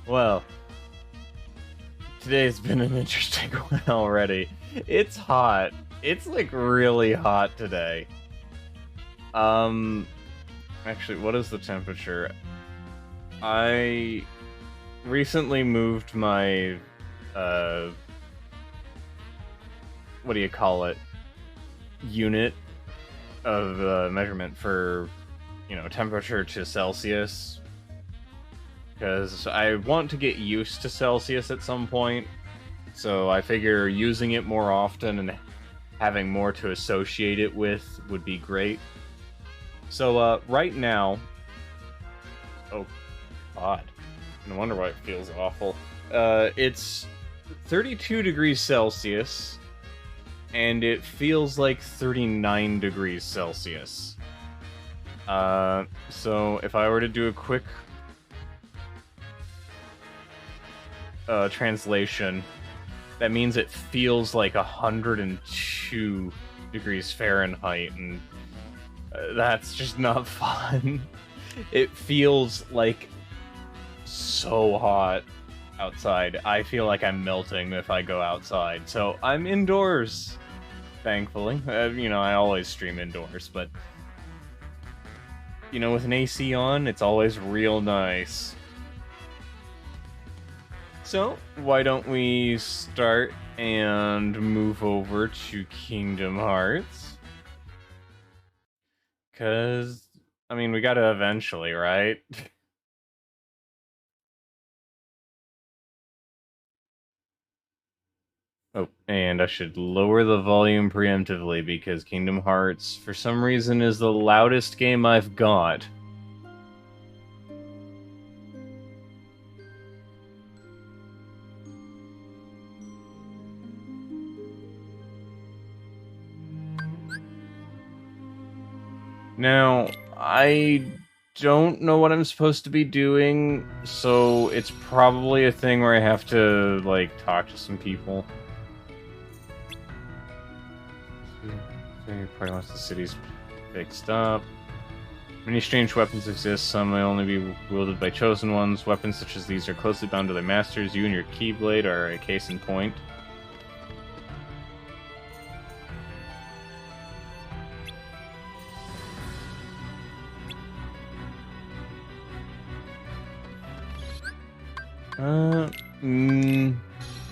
Well, today's been an interesting one already. It's hot. It's like really hot today. Um, actually, what is the temperature? I recently moved my, what do you call it? Unit of measurement for, temperature to Celsius. Because I want to get used to Celsius at some point. So I figure using it more often and having more to associate it with would be great. So right now, oh god, no wonder why it feels awful. It's 32 degrees Celsius, and it feels like 39 degrees Celsius. So if I were to do a quick translation, that means it feels like 102 degrees Fahrenheit, and that's just not fun. It feels like so hot outside. I feel like I'm melting if I go outside, so I'm indoors, thankfully. I always stream indoors, but with an AC on, it's always real nice. So, why don't we start and move over to Kingdom Hearts? Because, we gotta eventually, right? Oh, and I should lower the volume preemptively because Kingdom Hearts, for some reason, is the loudest game I've got. Now, I don't know what I'm supposed to be doing, so it's probably a thing where I have to, talk to some people. Party wants the cities fixed up. Many strange weapons exist, some may only be wielded by chosen ones. Weapons such as these are closely bound to their masters. You and your Keyblade are a case in point.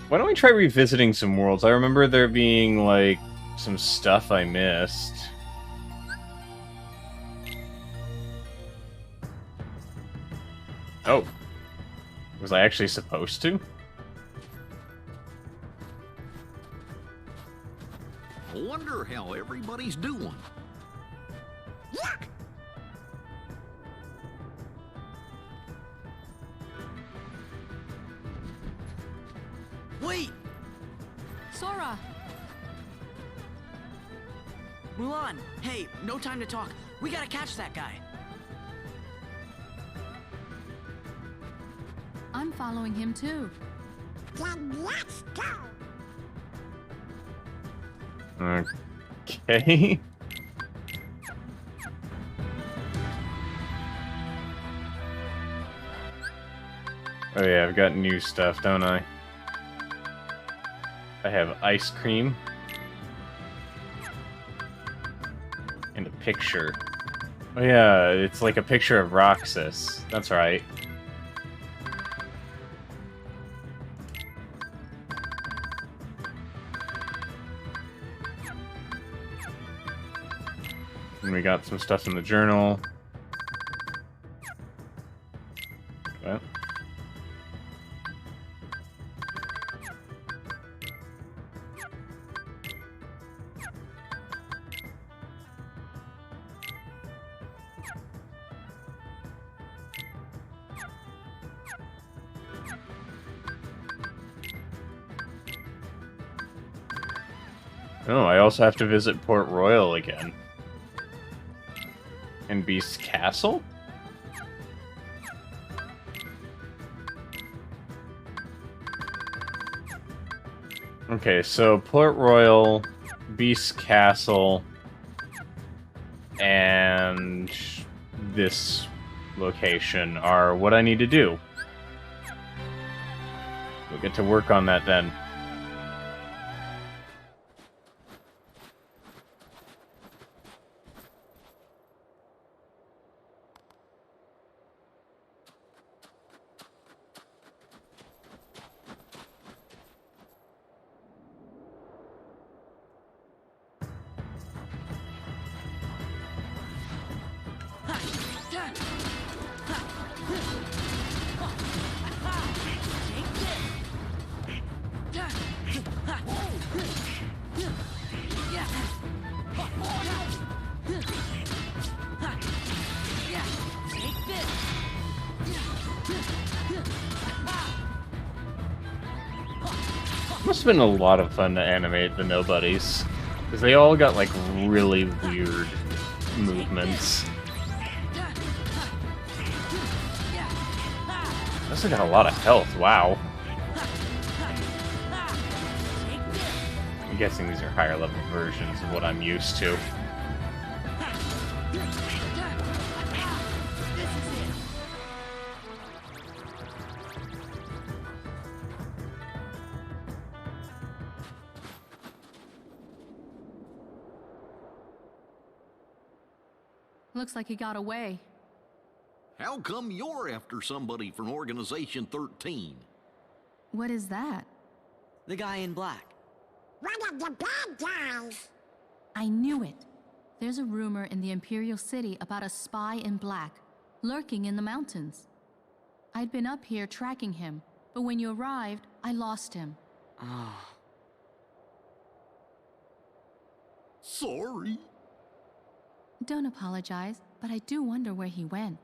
Why don't we try revisiting some worlds? I remember there being, some stuff I missed. Oh. Was I actually supposed to? I wonder how everybody's doing. Yuck! Wait! Sora! Mulan, hey, no time to talk. We gotta catch that guy. I'm following him too. Then let's go. Okay. Oh yeah, I've got new stuff, don't I? I have ice cream. And a picture. Oh yeah, it's like a picture of Roxas. That's right. And we got some stuff in the journal. What? Oh, I also have to visit Port Royal again. And Beast's Castle? Okay, so Port Royal, Beast's Castle, and this location are what I need to do. We'll get to work on that then. Must have been a lot of fun to animate the nobodies, because they all got like really weird movements. Must have got a lot of health, wow. I'm guessing these are higher level versions of what I'm used to. Looks like he got away. How come you're after somebody from Organization 13? What is that? The guy in black. One of the bad guys. I knew it. There's a rumor in the Imperial City about a spy in black, lurking in the mountains. I'd been up here tracking him, but when you arrived, I lost him. Oh. Sorry. Don't apologize, but I do wonder where he went.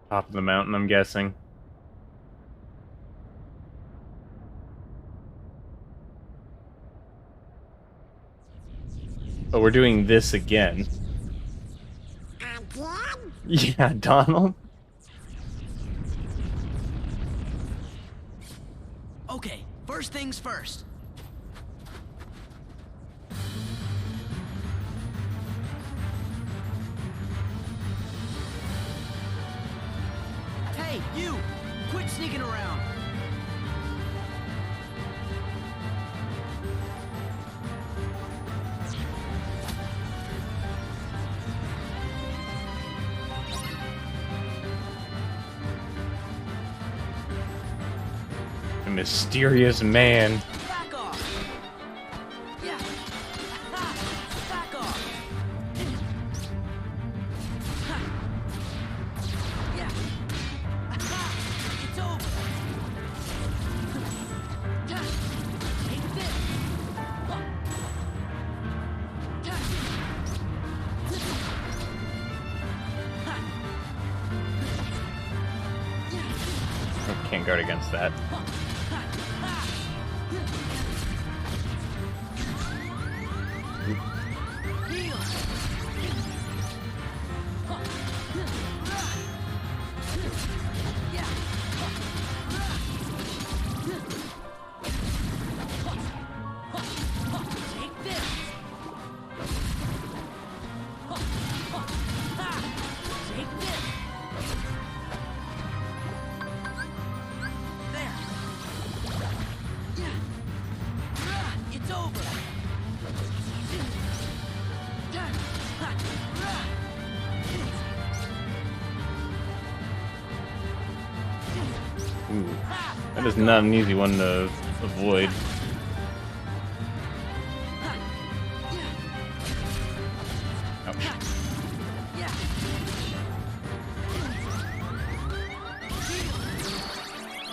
Top of the mountain, I'm guessing. Oh, we're doing this again. Again? Yeah, Donald? Okay, first things first. Hey, you! Quit sneaking around! A mysterious man. Back off! Yeah! Back off! Yeah! It's over! Take this! Can't guard against that. Ooh, that is not an easy one to avoid. Ouch.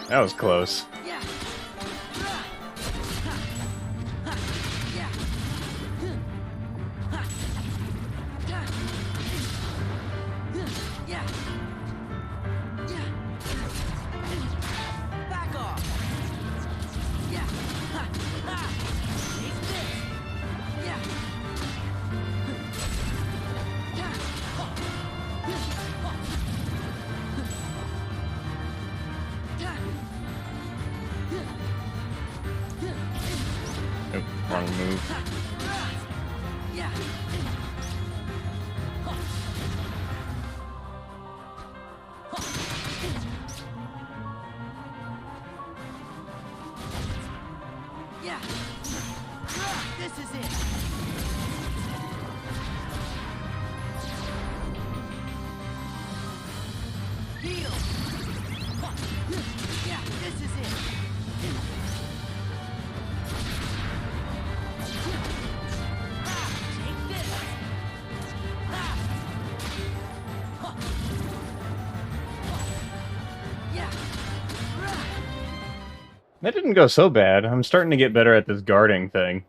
That was close. Back off! Yeah! Take this! Yeah! Oh, wrong move. Yeah! Yeah. This is it. Heal. Yeah, this is it. Take this. Yeah. That didn't go so bad. I'm starting to get better at this guarding thing.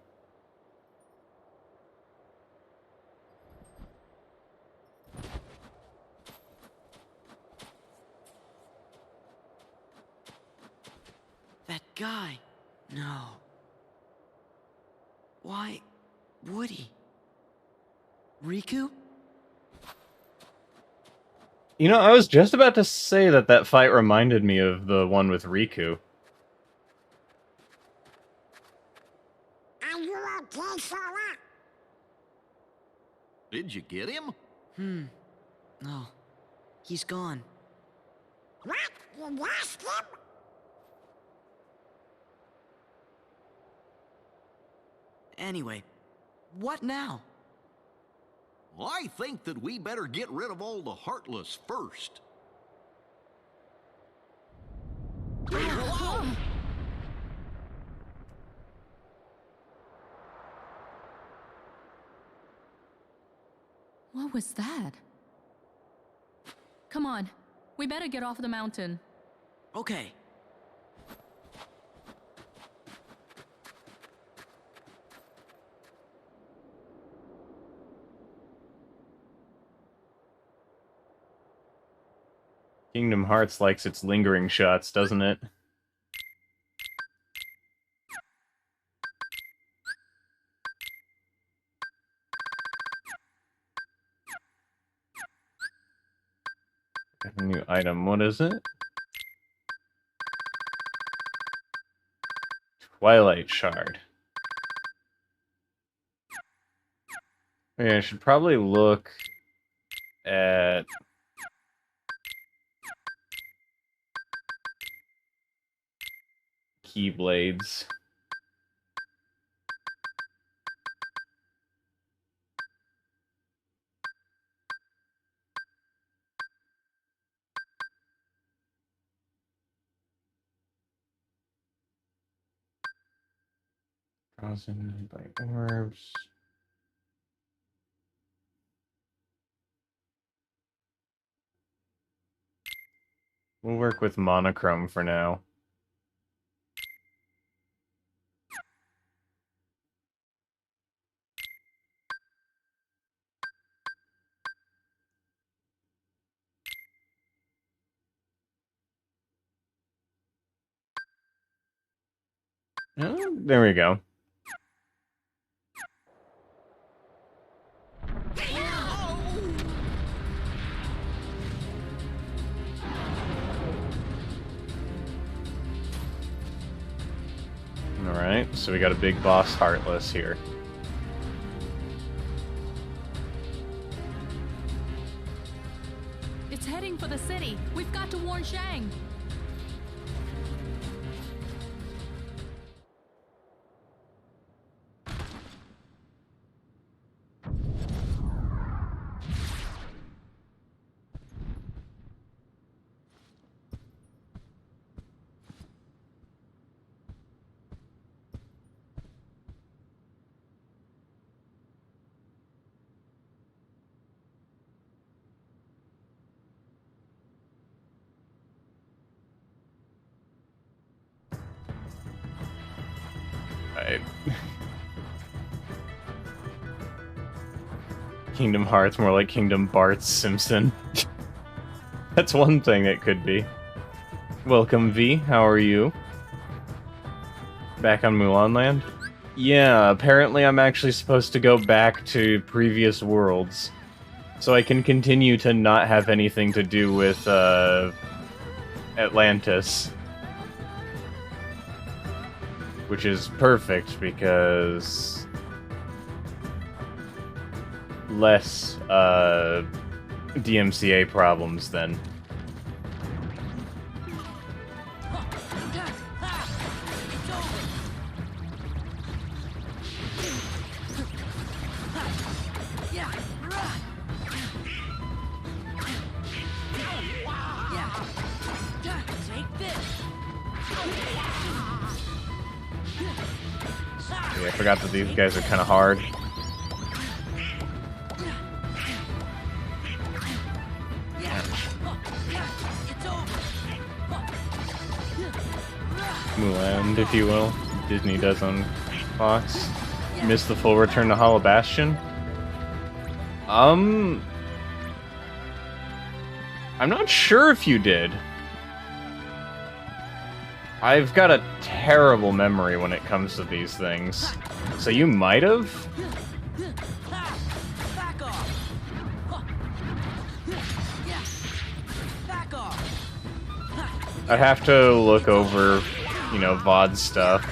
That guy. No. Why would he? Riku? You know, I was just about to say that that fight reminded me of the one with Riku. Are you okay, Sora? Did you get him? No. He's gone. What? You lost him? Anyway, what now? I think that we better get rid of all the Heartless first. Whoa! What was that? Come on. We better get off the mountain. Okay. Kingdom Hearts likes its lingering shots, doesn't it? Got a new item. What is it? Twilight Shard. Yeah, I should probably look at Keyblades. Frozen by orbs. We'll work with monochrome for now. Oh, there we go. Alright, so we got a big boss Heartless here. It's heading for the city. We've got to warn Shang. Right. Kingdom Hearts, more like Kingdom Bart Simpson. That's one thing it could be. Welcome, V. How are you? Back on Mulan Land? Yeah, apparently I'm actually supposed to go back to previous worlds. So I can continue to not have anything to do with, Atlantis. Which is perfect, because less, DMCA problems then. Yeah, I forgot that these guys are kind of hard. Mulan, if you will. Disney does on Fox. Missed the full return to Hollow Bastion? I'm not sure if you did. I've got a terrible memory when it comes to these things. So you might have? Back off. Back off. I'd have to look over, you know, VOD stuff.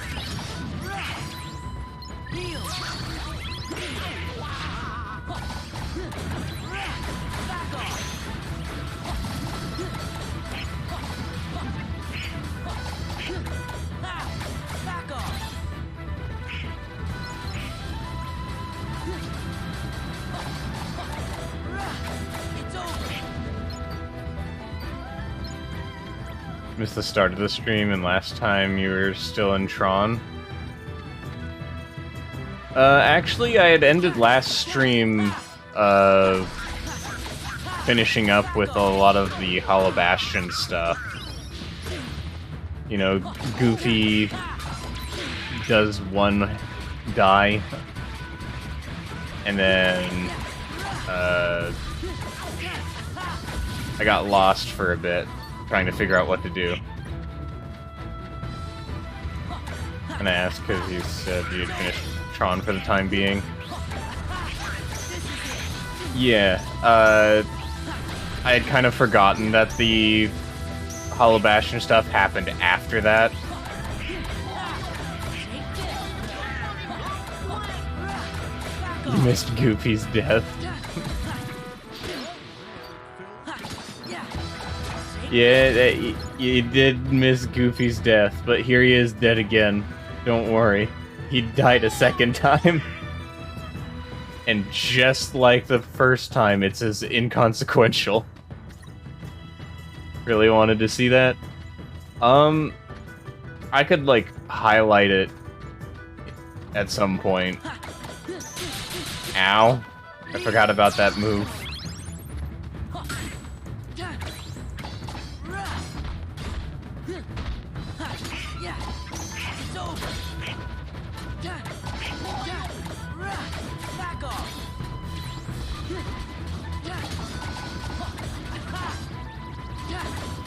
Missed the start of the stream, and last time you were still in Tron. Actually, I had ended last stream, finishing up with a lot of the Hollow Bastion stuff. You know, Goofy does one die, and then, I got lost for a bit, trying to figure out what to do. And I asked because you said you'd finished Tron for the time being. Yeah, I had kind of forgotten that the Hollow Bastion stuff happened after that. You missed Goofy's death. Yeah, you did miss Goofy's death, but here he is dead again. Don't worry. He died a second time. And just like the first time, it's as inconsequential. Really wanted to see that? I could, like, highlight it at some point. Ow. I forgot about that move.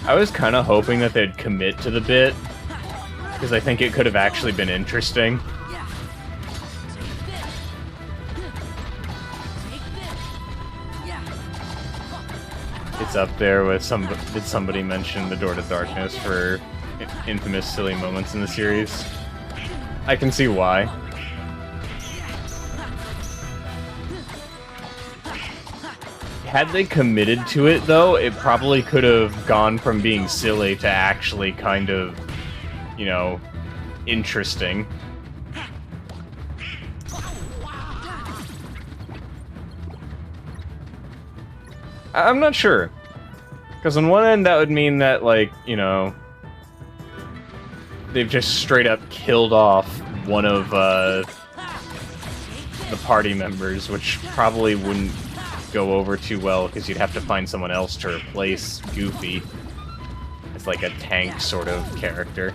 I was kind of hoping that they'd commit to the bit, because I think it could have actually been interesting. It's up there with did somebody mention the Door to Darkness for infamous silly moments in the series? I can see why. Had they committed to it, though, it probably could have gone from being silly to actually kind of, you know, interesting. I'm not sure. Because on one end, that would mean that, like, you know, they've just straight up killed off one of the party members, which probably wouldn't go over too well, because you'd have to find someone else to replace Goofy. It's like a tank sort of character.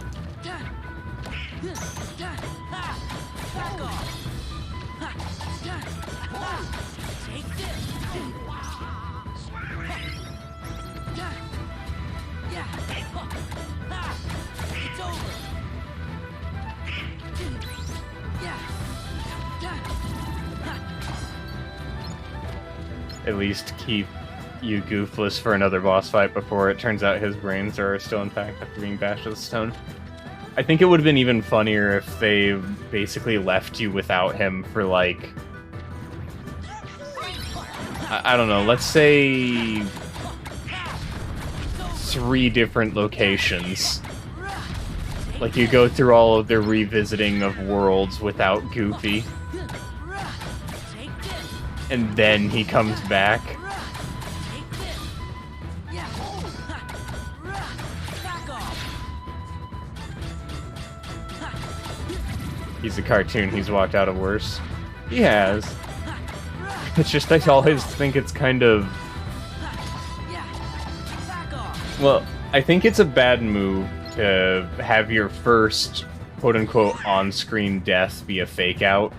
At least keep you goofless for another boss fight before it turns out his brains are still intact after being bashed with a stone. I think it would have been even funnier if they basically left you without him for, like, I don't know, let's say 3 different locations. Like, you go through all of their revisiting of worlds without Goofy. And then he comes back. He's a cartoon. He's walked out of worse. He has. It's just I always think it's kind of... Well, I think it's a bad move to have your first quote-unquote on-screen death be a fake-out.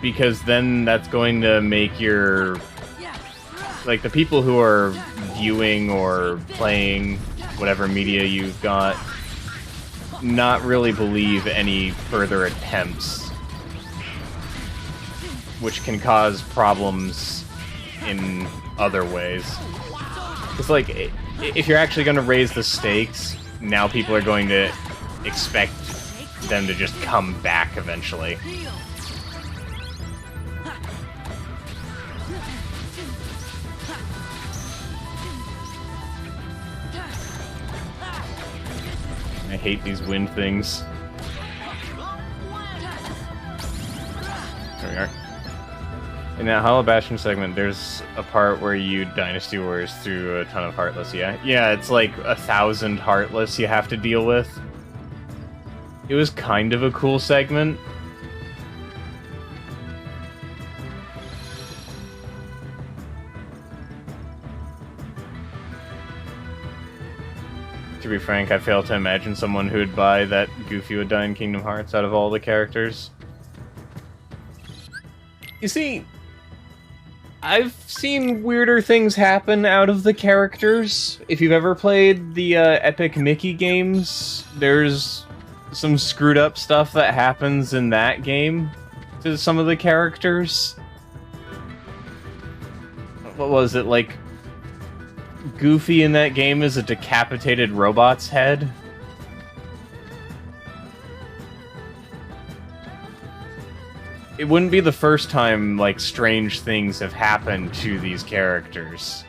Because then that's going to make your... Like, the people who are viewing or playing whatever media you've got not really believe any further attempts, which can cause problems in other ways. It's like, if you're actually going to raise the stakes, now people are going to expect them to just come back eventually. I hate these wind things. There we are. In that Hollow Bastion segment, there's a part where you Dynasty Wars through a ton of Heartless, yeah? Yeah, it's like 1,000 Heartless you have to deal with. It was kind of a cool segment. To be frank, I fail to imagine someone who would buy that Goofy would die in Kingdom Hearts out of all the characters. You see, I've seen weirder things happen out of the characters. If you've ever played the Epic Mickey games, there's some screwed up stuff that happens in that game to some of the characters. What was it, like... Goofy in that game is a decapitated robot's head? It wouldn't be the first time, like, strange things have happened to these characters.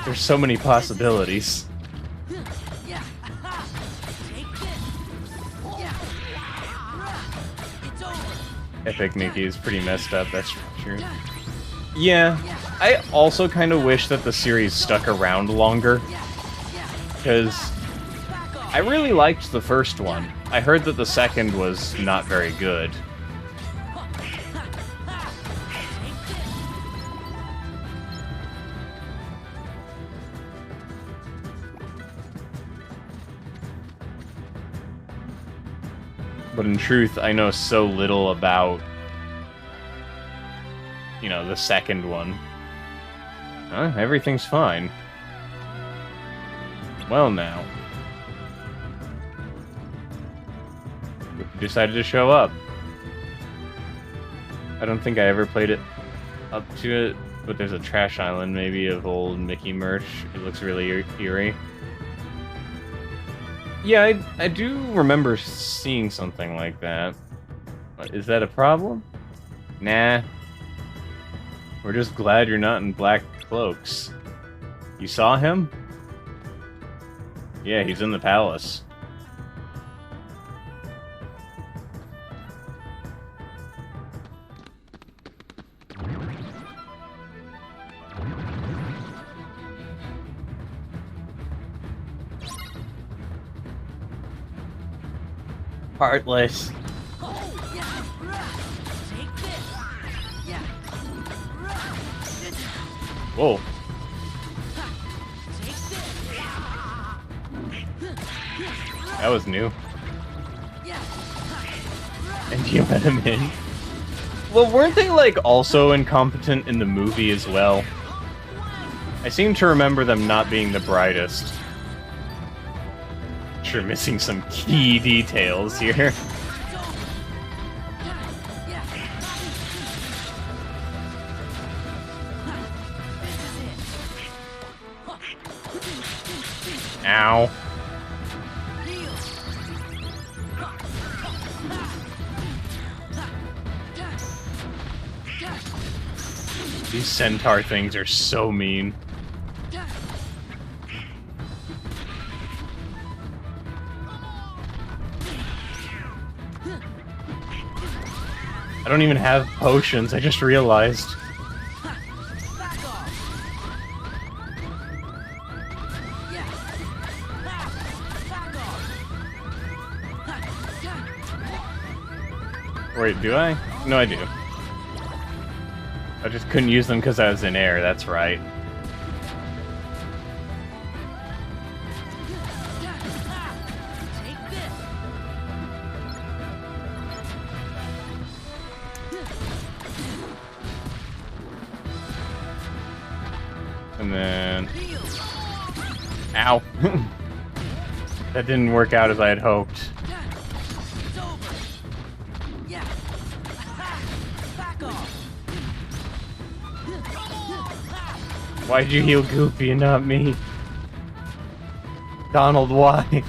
There's so many possibilities. Epic Mickey is pretty messed up, that's true. Yeah, I also kind of wish that the series stuck around longer, because I really liked the first one. I heard that the second was not very good. But in truth, I know so little about, you know, the second one. Huh? Everything's fine. Well, now. Decided to show up. I don't think I ever played it up to it, but there's a trash island maybe of old Mickey merch. It looks really eerie. Yeah, I do remember seeing something like that. Is that a problem? Nah. We're just glad you're not in black cloaks. You saw him? Yeah, he's in the palace. Heartless. Whoa. That was new. And you let him in? Well, weren't they, like, also incompetent in the movie as well? I seem to remember them not being the brightest. Sure, missing some key details here. Ow. These centaur things are so mean. I don't even have potions, I just realized. Wait, do I? No, I do. I just couldn't use them because I was in air, that's right. Take this. And then... Heal. Ow! That didn't work out as I had hoped. It's over. Yeah. Back off. Why'd you heal Goofy and not me? Donald, why? It's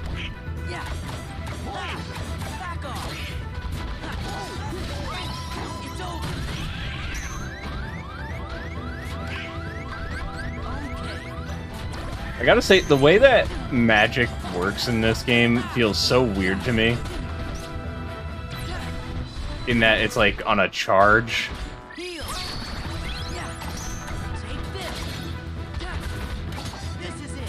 over. Yeah. Back off. It's over. Okay. I gotta say, the way that magic works in this game feels so weird to me. In that it's like on a charge. Heal. Yeah. Take this. This is it.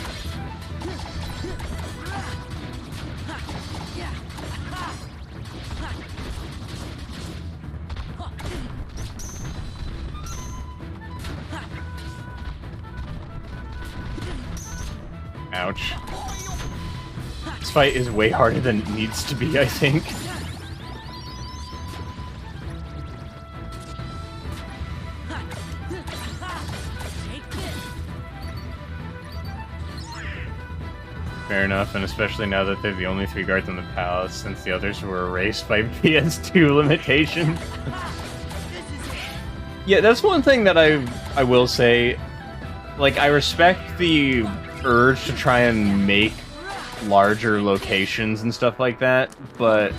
Yeah. Ouch. This fight is way harder than it needs to be, I think. Take this. Fair enough, and especially now that they're the only 3 guards in the palace, since the others were erased by PS2 limitations. Yeah, that's one thing that I will say. Like, I respect the urge to try and make larger locations and stuff like that, but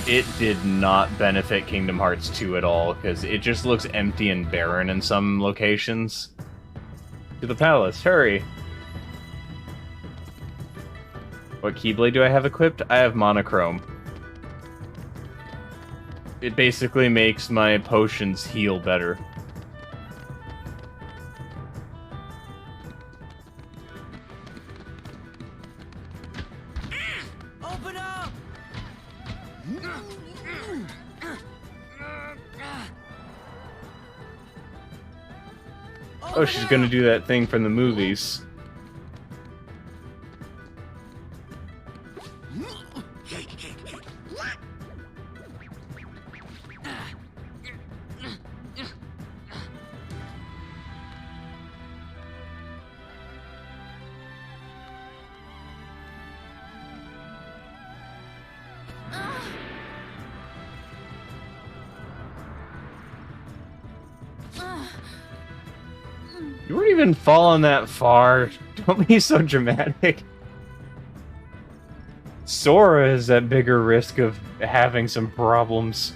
it did not benefit Kingdom Hearts 2 at all, because it just looks empty and barren in some locations. To the palace, hurry! What Keyblade do I have equipped? I have Monochrome. It basically makes my potions heal better. Open up. Oh, she's gonna do that thing from the movies. You weren't even falling that far. Don't be so dramatic. Sora is at bigger risk of having some problems.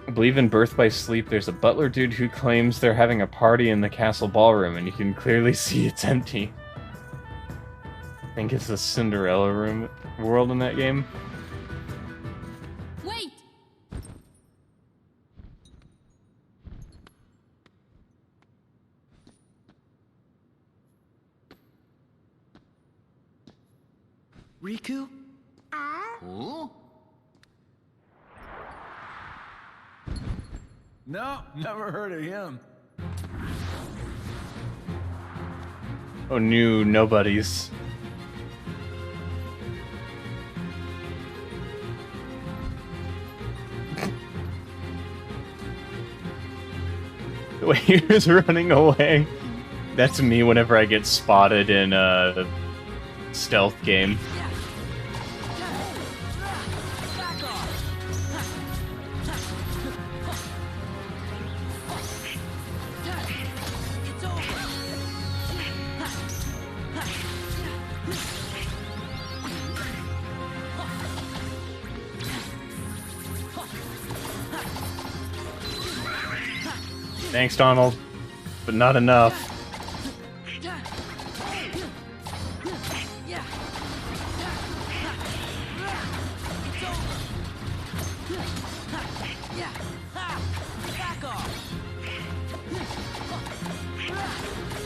I believe in Birth by Sleep, there's a butler dude who claims they're having a party in the castle ballroom, and you can clearly see it's empty. I think it's the Cinderella room world in that game. Wait! Riku? Huh? No, never heard of him. Oh, new nobodies. The way he was running away. That's me whenever I get spotted in a stealth game. Back off. It's over. Thanks, Donald. But not enough. Yeah. Ha! Back off.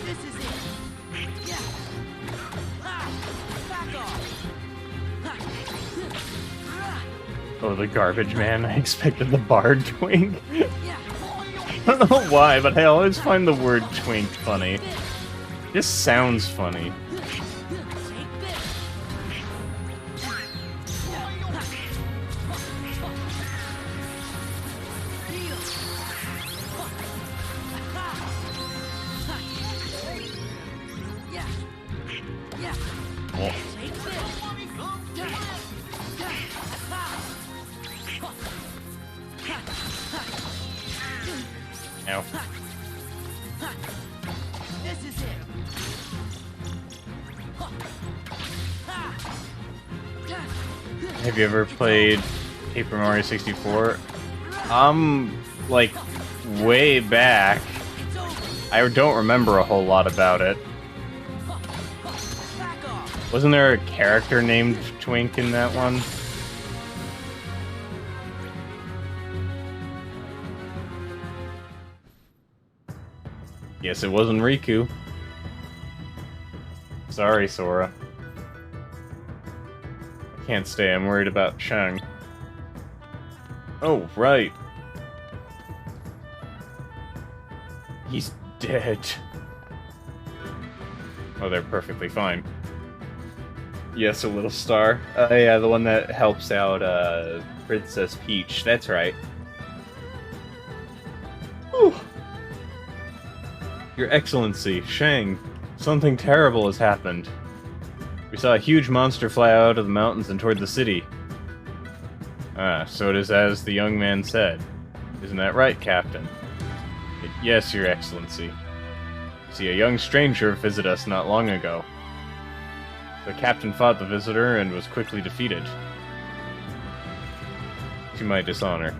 This is it. Yeah. Ha! Back off. Oh, the garbage man. I expected the bard twink. Yeah. I don't know why, but I always find the word twink funny. It just sounds funny. Take this. Yeah. Yeah. Oh, Take this. ow. This is it. Have you ever played Paper Mario 64? Like, way back. It's over. I don't remember a whole lot about it. Back off. Wasn't there a character named Twink in that one? Yes, it wasn't Riku. Sorry, Sora. I can't stay, I'm worried about Shang. Oh, right. He's dead. Oh, they're perfectly fine. Yes, a little star. Yeah, the one that helps out, Princess Peach. That's right. Whew. Your Excellency, Shang, something terrible has happened. We saw a huge monster fly out of the mountains and toward the city. Ah, so it is as the young man said. Isn't that right, Captain? Yes, Your Excellency. You see, a young stranger visited us not long ago. The captain fought the visitor and was quickly defeated. To my dishonor.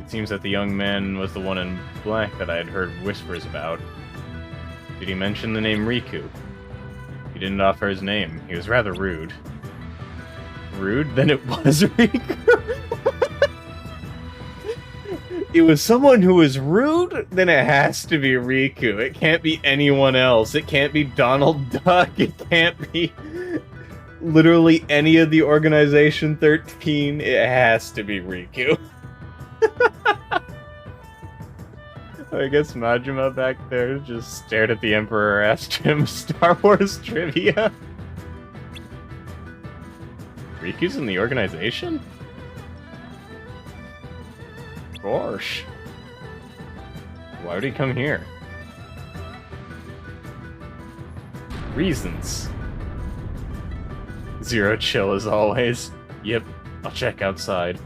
It seems that the young man was the one in black that I had heard whispers about. Did he mention the name Riku? He didn't offer his name. He was rather rude. Rude? Then it was Riku? It was someone who was rude? Then it has to be Riku. It can't be anyone else. It can't be Donald Duck. It can't be literally any of the Organization 13. It has to be Riku. I guess Majima back there just stared at the Emperor, asked him Star Wars trivia. Riku's in the Organization? Gosh. Why would he come here? Reasons. Zero chill as always. Yep, I'll check outside.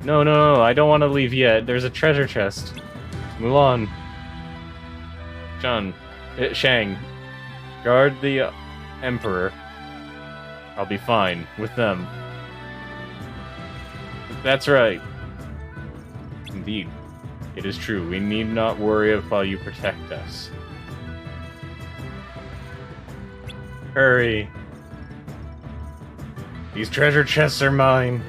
No, I don't want to leave yet. There's a treasure chest. Mulan. Shang. Guard the Emperor. I'll be fine with them. That's right. Indeed. It is true. We need not worry of while you protect us. Hurry. These treasure chests are mine.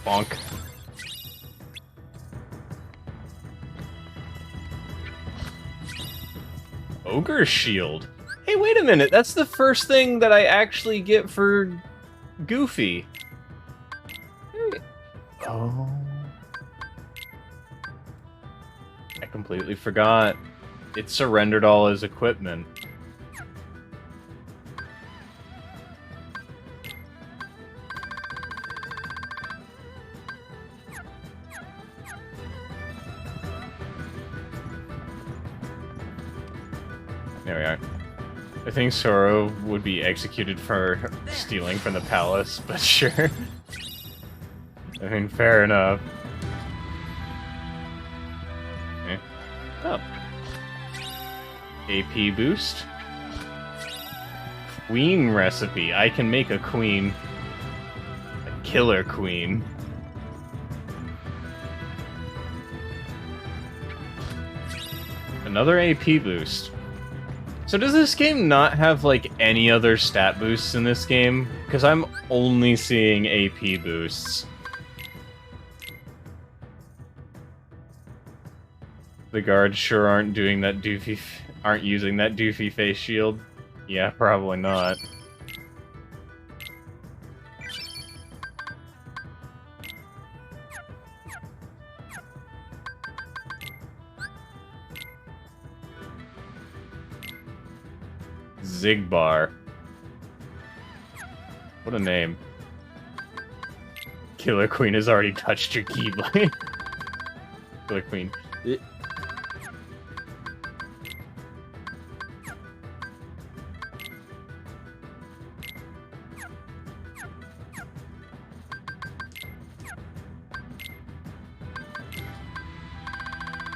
Bonk. Ogre Shield. Hey, wait a minute. That's the first thing that I actually get for Goofy. Oh. I completely forgot. It surrendered all his equipment. There we are. I think Sora would be executed for stealing from the palace, but sure. I mean, fair enough. Okay. Oh. AP boost. Queen recipe. I can make a queen. A killer queen. Another AP boost. So does this game not have, like, any other stat boosts in this game? Because I'm only seeing AP boosts. The guards sure aren't doing that doofy... aren't using that doofy face shield. Yeah, probably not. Zigbar. What a name. Killer Queen has already touched your keyblade. Killer Queen.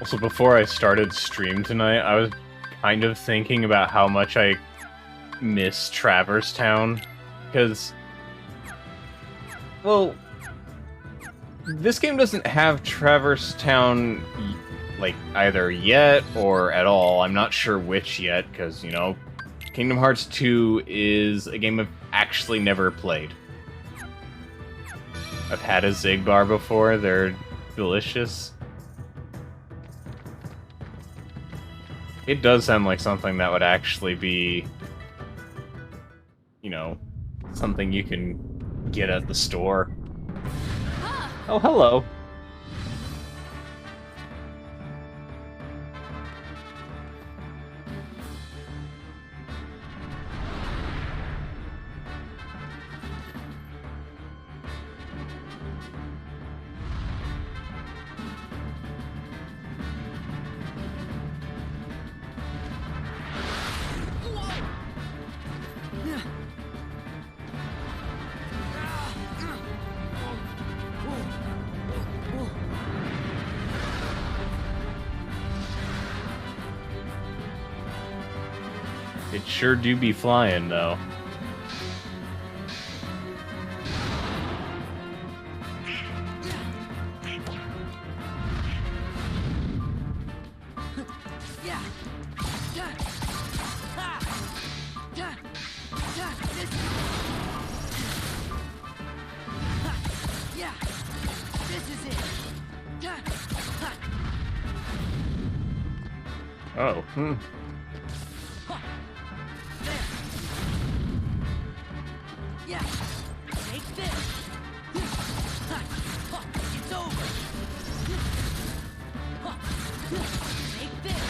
Also, before I started stream tonight, I was kind of thinking about how much I miss Traverse Town, because, well, this game doesn't have Traverse Town, like, either yet or at all. I'm not sure which yet, because, you know, Kingdom Hearts 2 is a game I've actually never played. I've had a Zigbar before, they're delicious. It does sound like something that would actually be, you know, something you can get at the store. Oh, hello. It sure do be flying, though. Oh, Yeah, take this. It's over. Take this.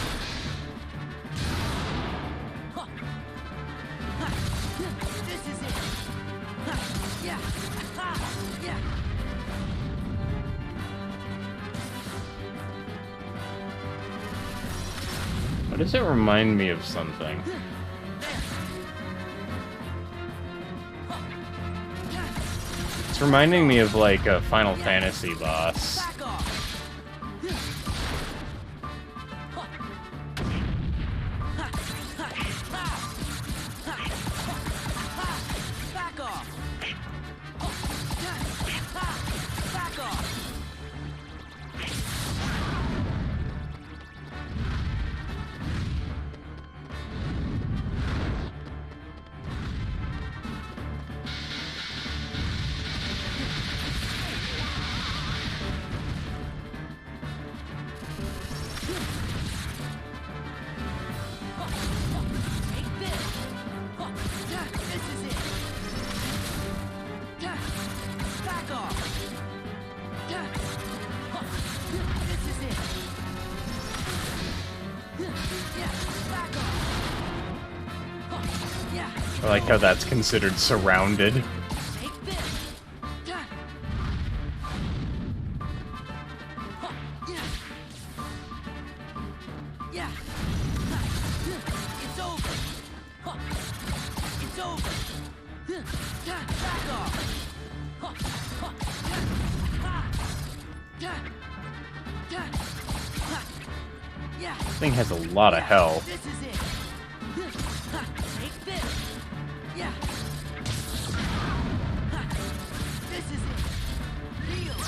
This is it. Yeah. Yeah. why does it remind me of something? It's reminding me of, like, a Final Fantasy boss. Back off. Back off. Back off. Take this. This is it. Back off. This is it. Yeah, back off. Yeah, I like how that's considered surrounded. take this. Yeah. It's over. It's over. Back off. Yeah. This thing has a lot of hell. This is it. Take this. Yeah. This is it. Real.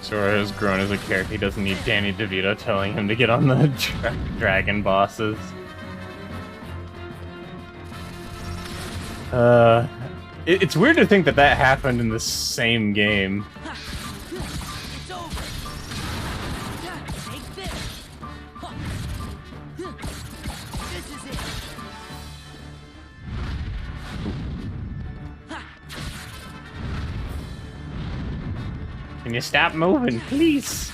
Sora has grown as a character. He doesn't need Danny DeVito telling him to get on the dragon bosses. It's weird to think that that happened in the same game. It's over. Take this. This is it. Can you stop moving, please?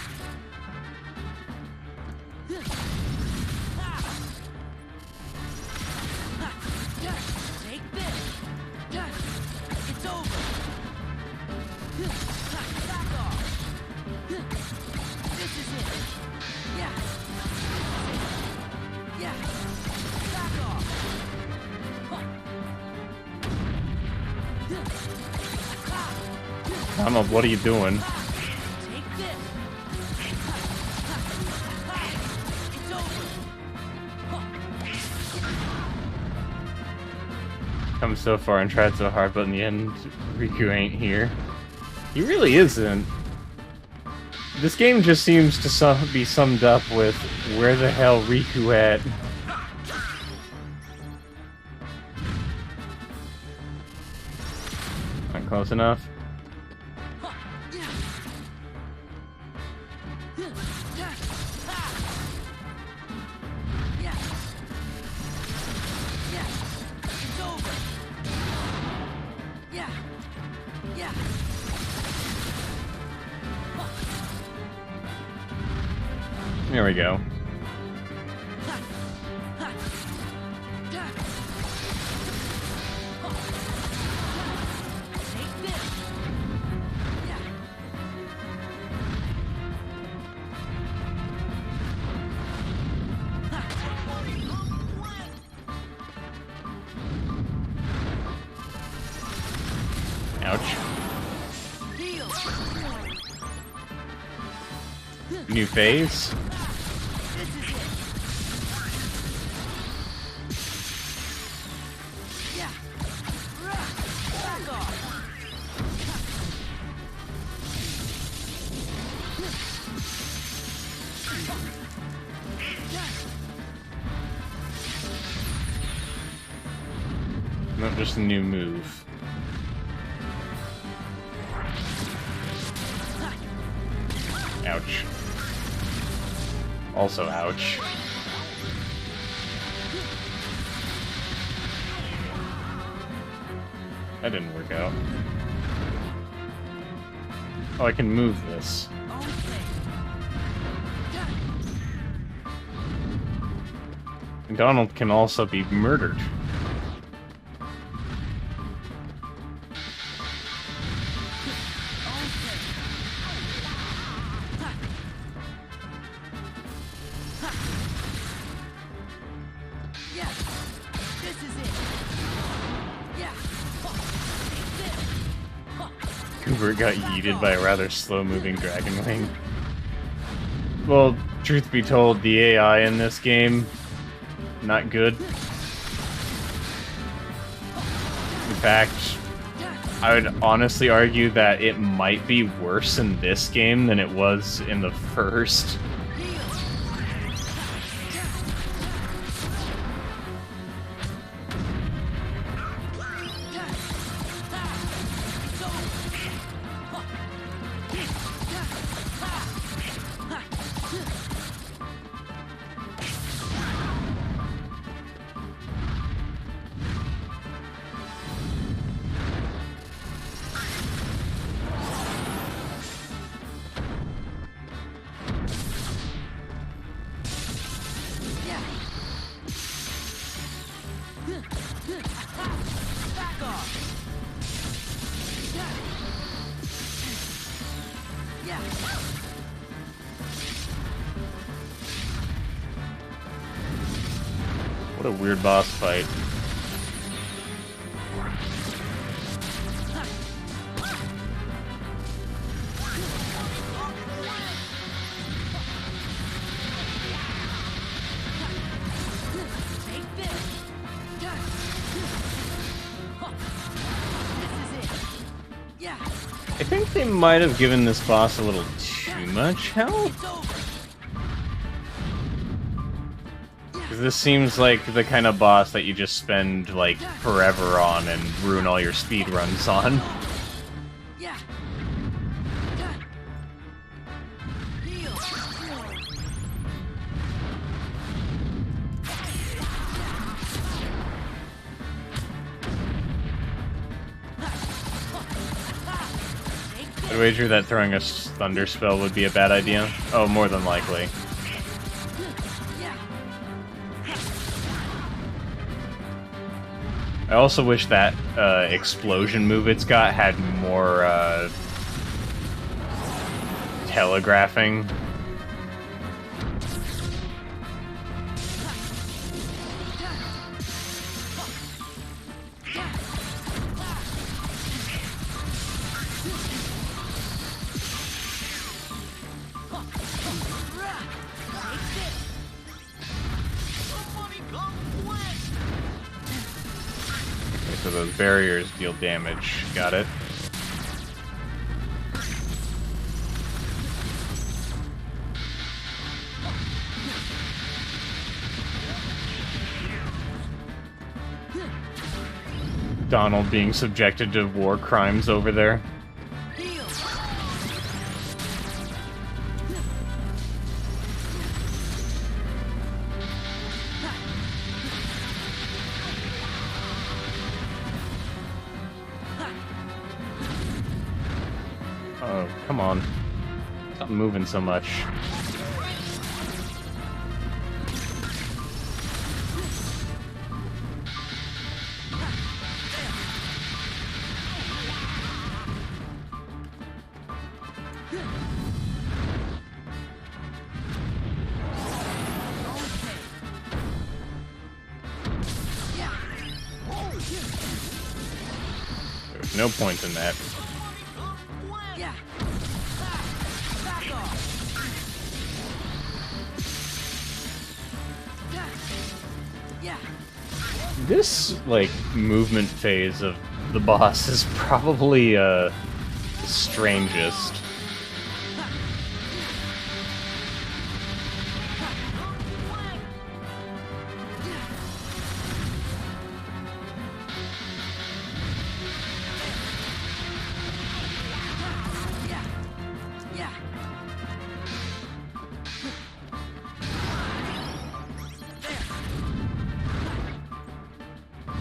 Take this. It's over. Back off. This is it. Yeah. Yeah. Back off. Mama, what are you doing? Take this. It's over. Come so far and tried so hard, but in the end, Riku ain't here. He really isn't. This game just seems to be summed up with, where the hell Riku at? Not close enough. There we go. Ouch. New phase? Not just a new move. Ouch. Also ouch. That didn't work out. Oh, I can move this. And Donald can also be murdered. Cooper got yeeted by a rather slow-moving dragon wing. Well, truth be told, the AI in this game, not good. In fact, I would honestly argue that it might be worse in this game than it was in the first. What a weird boss fight. I think they might have given this boss a little too much help. 'Cause this seems like the kind of boss that you just spend, like, forever on and ruin all your speed runs on. I'd wager that throwing a thunder spell would be a bad idea. Oh, more than likely. I also wish that explosion move it's got had more telegraphing. So those barriers deal damage. Got it. Donald being subjected to war crimes over there. Oh, come on. Stop moving so much. There's no point in that. This, like, movement phase of the boss is probably, the strangest.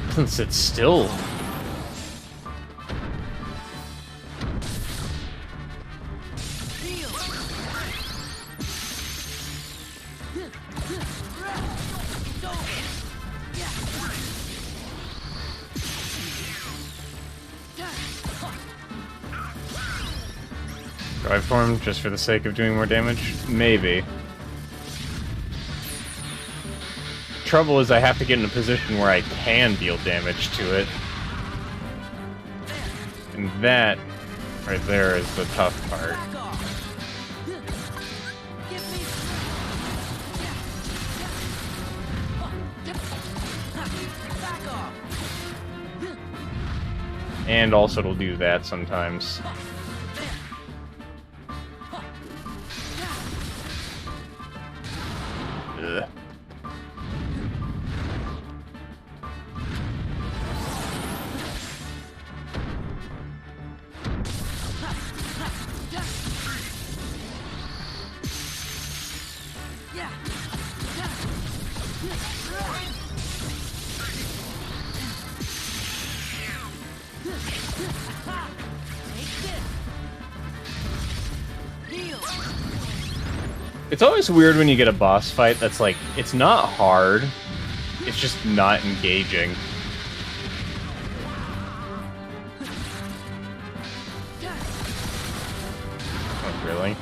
Doesn't sit still. Drive form just for the sake of doing more damage? Maybe. Trouble is I have to get in a position where I can deal damage to it. And that right there is the tough part. And also it'll do that sometimes. Ugh. It's always weird when you get a boss fight that's like, it's not hard, it's just not engaging. Oh, really?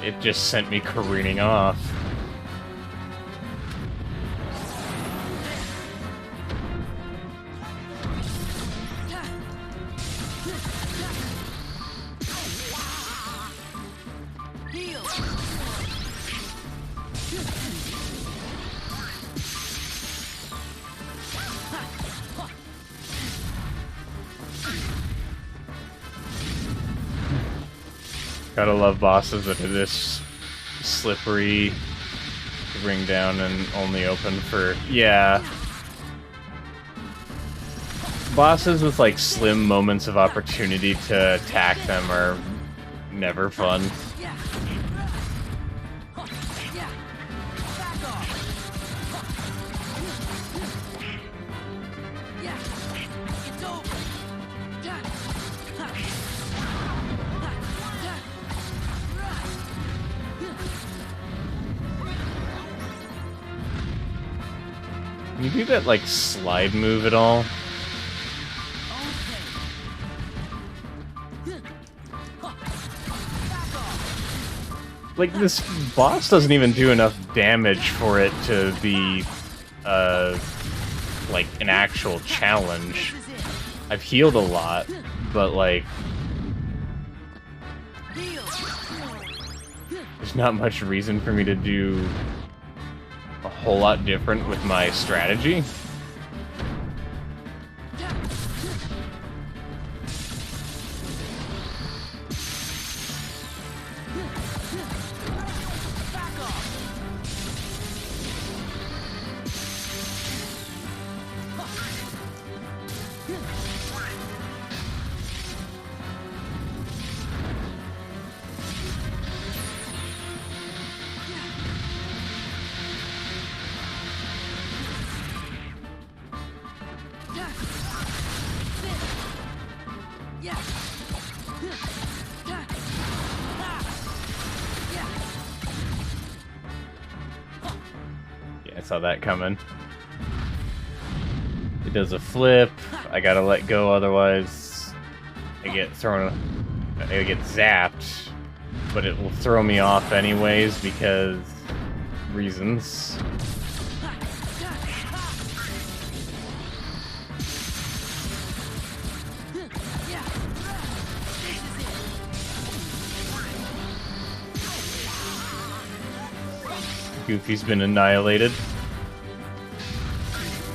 it just sent me careening off. Gotta love bosses that are this slippery to bring down and only open for... Yeah. Bosses with, like, slim moments of opportunity to attack them are never fun. Can you do that, like, slide move at all? Like, this boss doesn't even do enough damage for it to be, like, an actual challenge. I've healed a lot, but, like... there's not much reason for me to do a whole lot different with my strategy. I saw that coming. It does a flip. I gotta let go, otherwise I get zapped. But it will throw me off anyways because reasons. Goofy's been annihilated.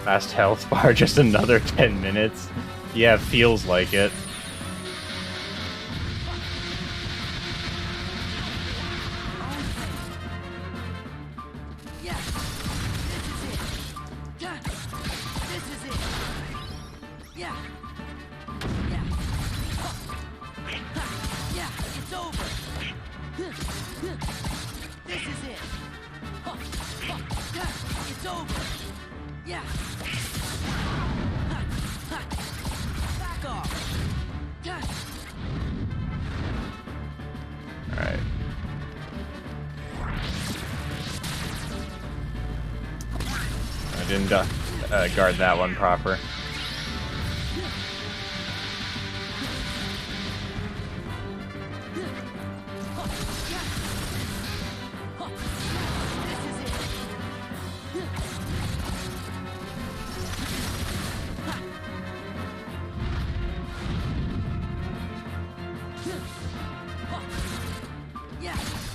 Fast health bar, just another 10 minutes. Yeah, feels like it. Alright. I didn't guard that one proper.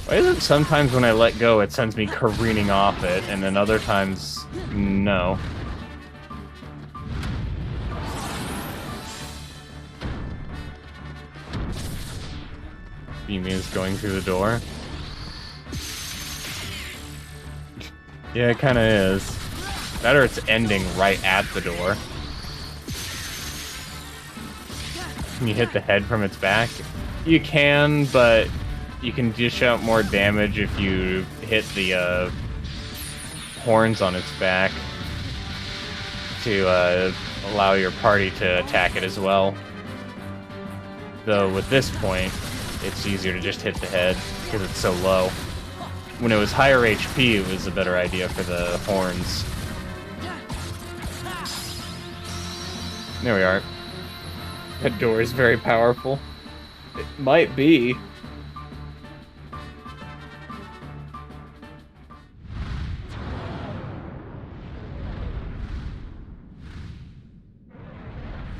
Why is it sometimes when I let go it sends me careening off it, and then other times, no? You mean it's going through the door? Yeah, it kinda is. That or it's ending right at the door. Can you hit the head from its back? You can, but you can dish out more damage if you hit the horns on its back to allow your party to attack it as well. Though with this point, it's easier to just hit the head because it's so low. When it was higher HP, it was a better idea for the horns. There we are. That door is very powerful. It might be.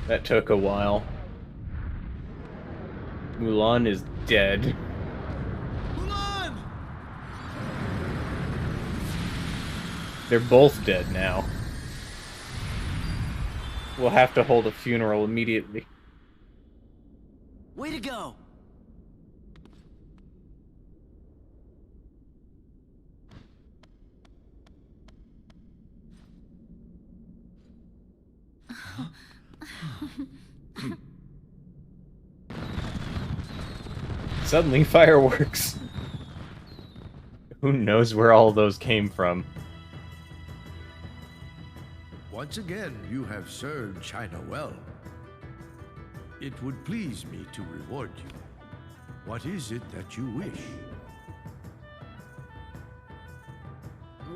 That took a while. Mulan is dead. Mulan! They're both dead now. We'll have to hold a funeral immediately. Way to go! Suddenly, fireworks. Who knows where all those came from? Once again, you have served China well. It would please me to reward you. What is it that you wish?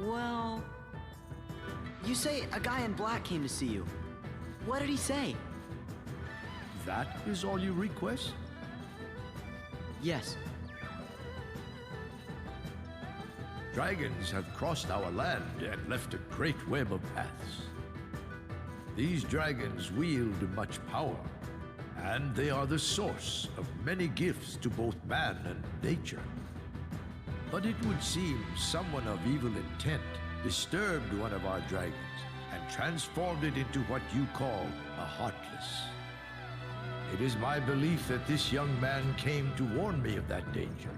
Well... You say a guy in black came to see you. What did he say? That is all you request? Yes. Dragons have crossed our land and left a great web of paths. These dragons wield much power, and they are the source of many gifts to both man and nature. But it would seem someone of evil intent disturbed one of our dragons and transformed it into what you call a Heartless. It is my belief that this young man came to warn me of that danger.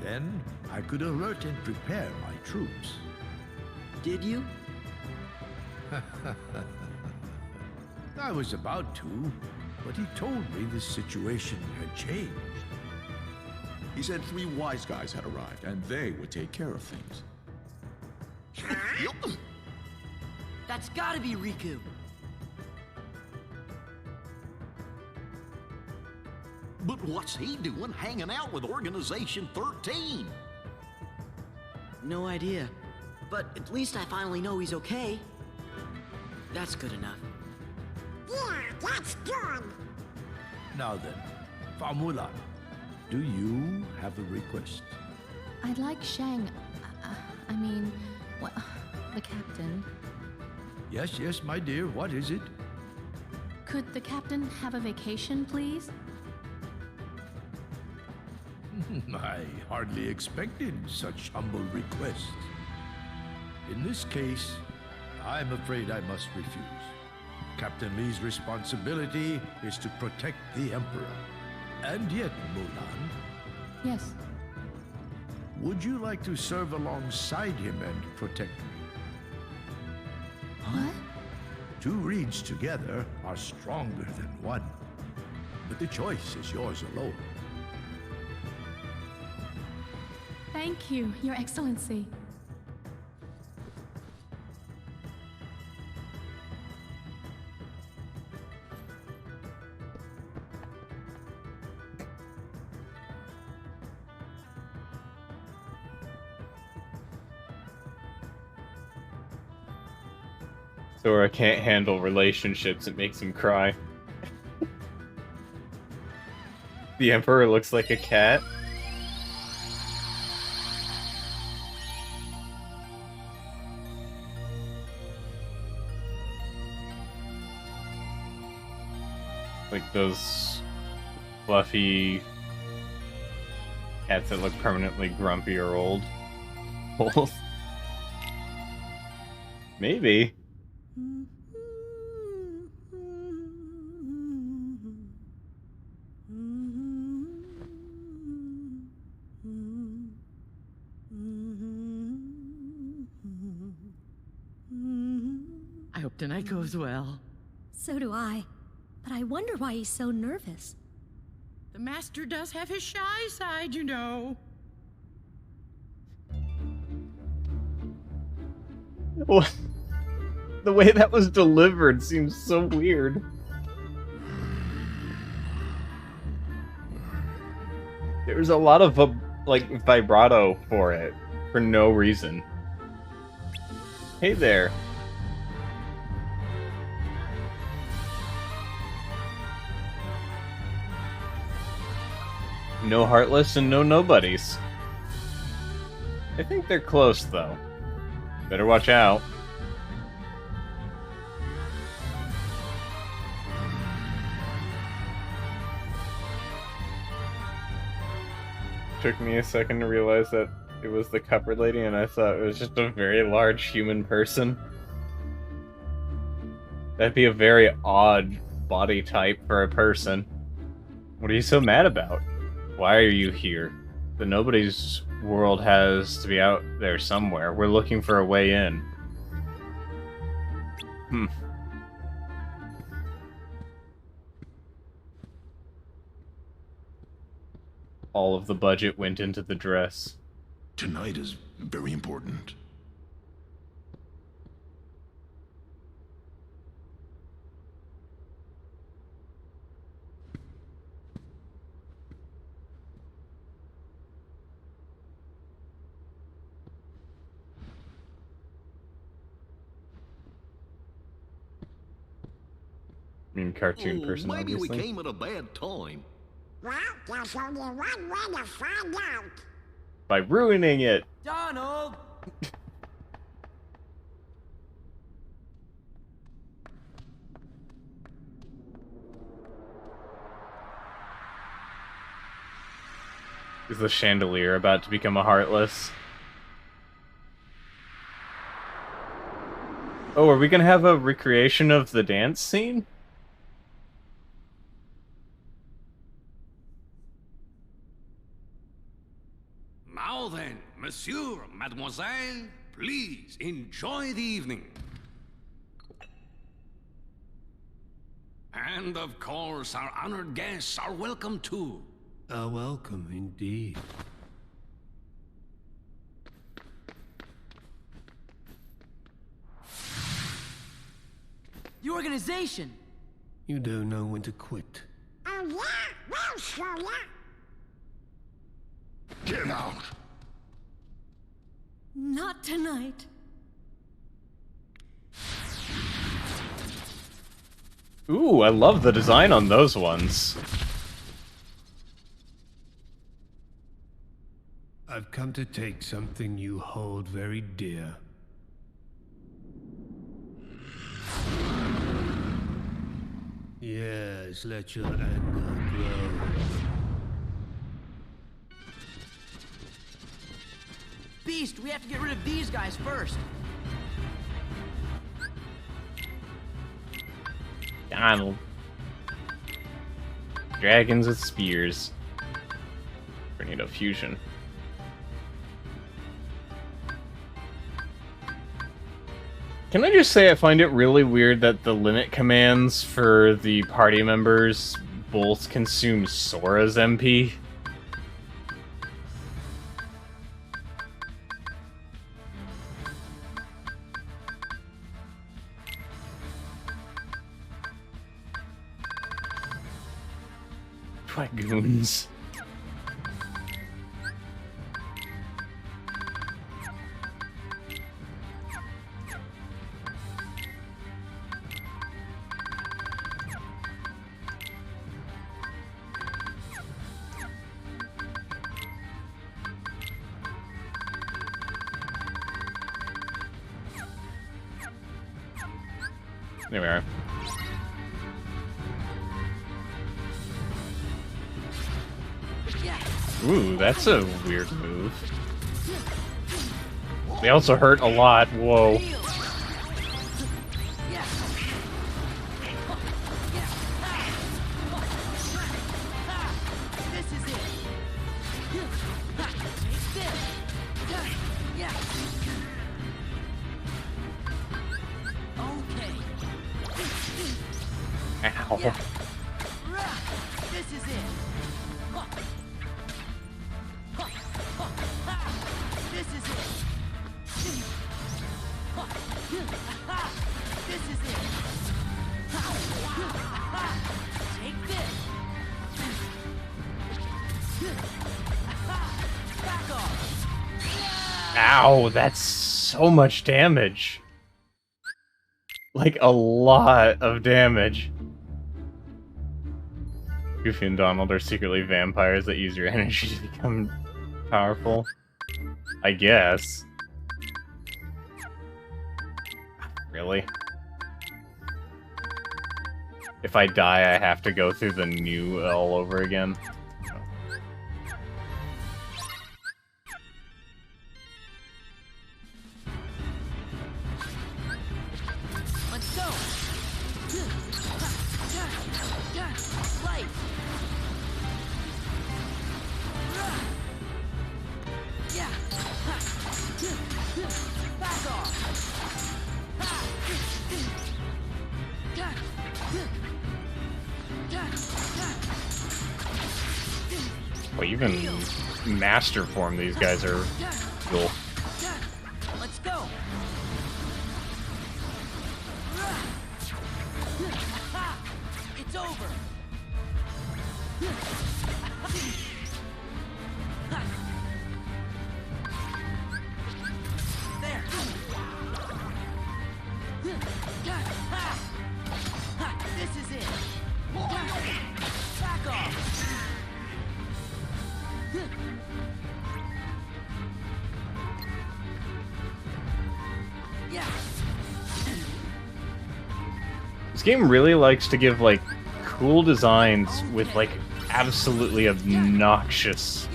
Then I could alert and prepare my troops. Did you? I was about to, but he told me the situation had changed. He said 3 wise guys had arrived, and they would take care of things. Yep. That's gotta be Riku. But what's he doing hanging out with Organization 13? No idea. But at least I finally know he's okay. That's good enough. Yeah, that's good. Now then, Fa Mulan, do you have a request? I'd like Shang. I mean, well, the captain. Yes, yes, my dear, what is it? Could the captain have a vacation, please? I hardly expected such humble requests. In this case, I'm afraid I must refuse. Captain Li's responsibility is to protect the Emperor. And yet, Mulan, Yes. would you like to serve alongside him and protect me? What? 2 reeds together are stronger than one. But the choice is yours alone. Thank you, Your Excellency. Sora can't handle relationships, it makes him cry. The Emperor looks like a cat. Like those fluffy cats that look permanently grumpy or old. Maybe. I hope tonight goes well. So do I. But I wonder why he's so nervous. The master does have his shy side, you know. What? The way that was delivered seems so weird. There's a lot of like vibrato for it for no reason. Hey there. No Heartless and no Nobodies. I think they're close though. Better watch out. took me a second to realize that it was the cupboard lady, and I thought it was just a very large human person. That'd be a very odd body type for a person. What are you so mad about? Why are you here? The Nobody's world has to be out there somewhere. We're looking for a way in. All of the budget went into the dress. Tonight is very important. I mean, cartoon person, maybe obviously. we came at a bad time. Well, there's only one way to find out. By ruining it! Donald! Is the chandelier about to become a Heartless? Oh, are we gonna have a recreation of the dance scene? Now then, monsieur, mademoiselle, please enjoy the evening. And of course, our honored guests are welcome too. A welcome indeed. The organization! You don't know when to quit. Oh yeah? We'll show ya. Get out! Not tonight. Ooh, I love the design on those ones. I've come to take something you hold very dear. Yes, let your anger grow. Beast, we have to get rid of these guys first. Donald. Dragons with spears. Tornado fusion. Can I just say I find it really weird that the limit commands for the party members both consume Sora's MP? Dragoons. There we are. Ooh, that's a weird move. They also hurt a lot. Whoa. Ow. This is it. This is it. This is it. Take this. Back off. Ow, that's so much damage. Like, a lot of damage. Goofy and Donald are secretly vampires that use your energy to become powerful. I guess. Really? If I die, I have to go through the new all over again. Well, even master form, these guys are cool. Let's go. It's over. There. This is it. Back off. Yeah. This game really likes to give, like, cool designs with, like, absolutely obnoxious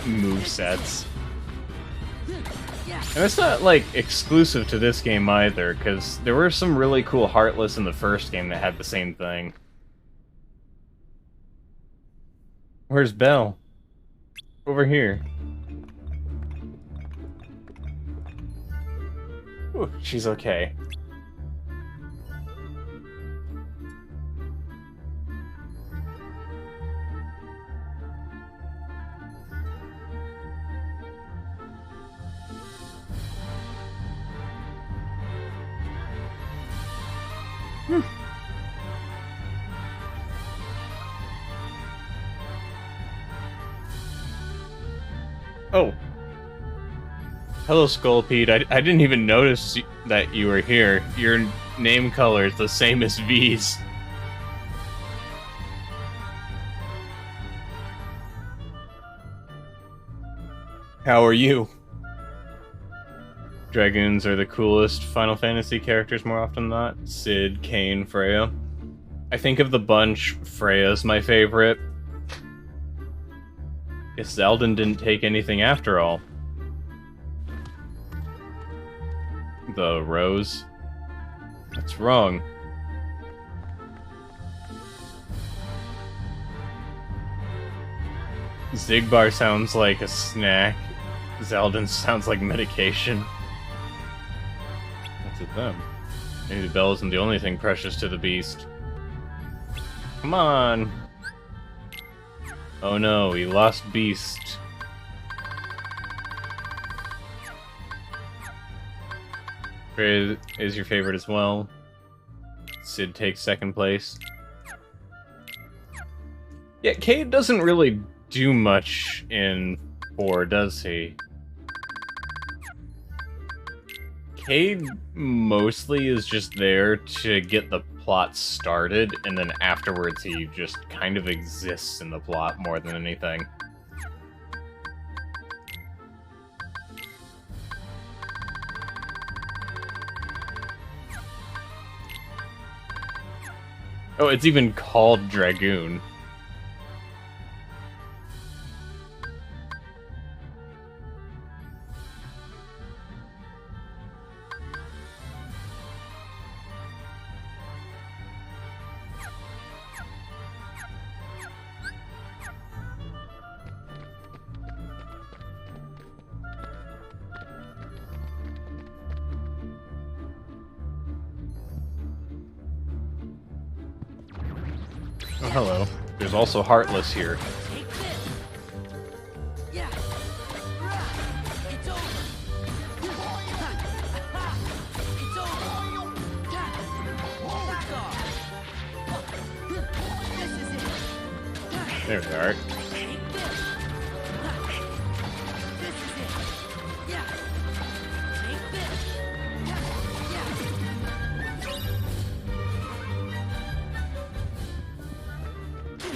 movesets. And it's not, like, exclusive to this game either, because there were some really cool Heartless in the first game that had the same thing. Where's Belle? Over here. Ooh, she's okay. Oh. Hello, Skullpede. I didn't even notice that you were here. Your name color is the same as V's. How are you? Dragoons are the coolest Final Fantasy characters more often than not. Cid, Kain, Freya. I think of the bunch, Freya's my favorite. Guess Zeldan didn't take anything after all. The rose? That's wrong. Zigbar sounds like a snack. Zeldan sounds like medication. What's with them? Maybe the bell isn't the only thing precious to the beast. Come on! Oh no, we lost Beast. Freya is your favorite as well. Cid takes second place. Yeah, Cade doesn't really do much in 4, does he? Cade mostly is just there to get the plot started, and then afterwards he just kind of exists in the plot more than anything. Oh, it's even called Dragoon. Oh, hello. There's also Heartless here. Yeah. It's over. It's over. Back off. This is it. There we are. This is it. Yeah. Take this.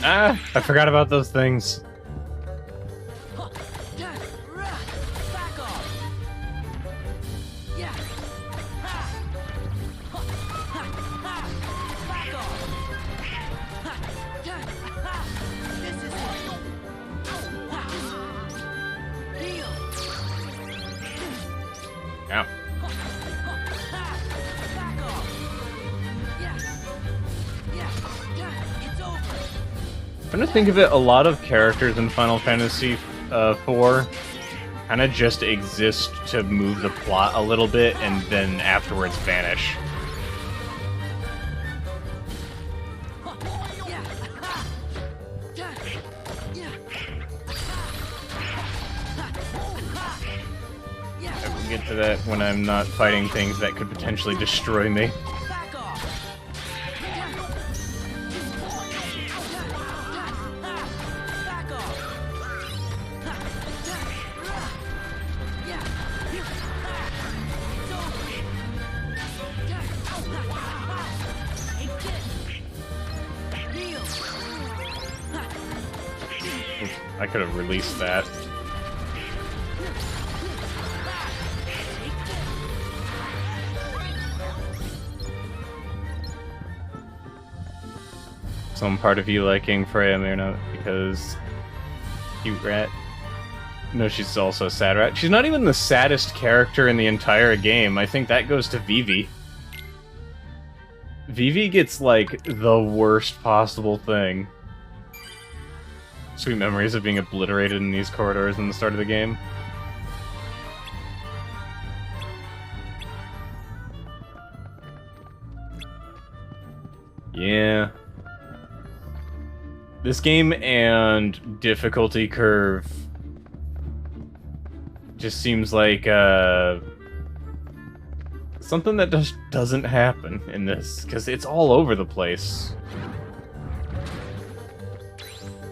Ah, I forgot about those things. Back off. Yeah. Back off. This is it. Heal. Ow. Back off. I'm trying to think of it, a lot of characters in Final Fantasy IV kind of just exist to move the plot a little bit and then afterwards vanish. I will get to that when I'm not fighting things that could potentially destroy me. I could have released that. Some part of you liking Freya Mirno because cute rat. No, she's also a sad rat. She's not even the saddest character in the entire game. I think that goes to Vivi. Vivi gets, like, the worst possible thing. Sweet memories of being obliterated in these corridors in the start of the game. Yeah. This game and difficulty curve just seems like something that just doesn't happen in this, because it's all over the place.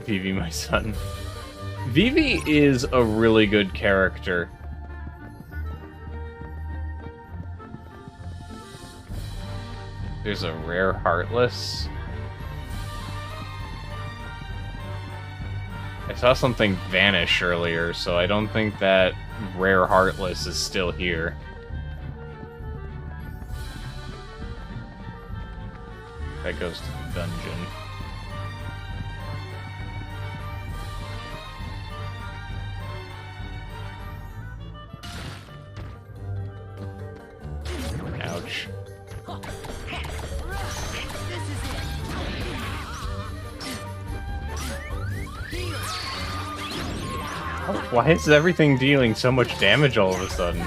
Vivi, my son. Vivi is a really good character. There's a rare Heartless. I saw something vanish earlier, so I don't think that rare Heartless is still here. That goes to the dungeon. Ouch. Why is everything dealing so much damage all of a sudden?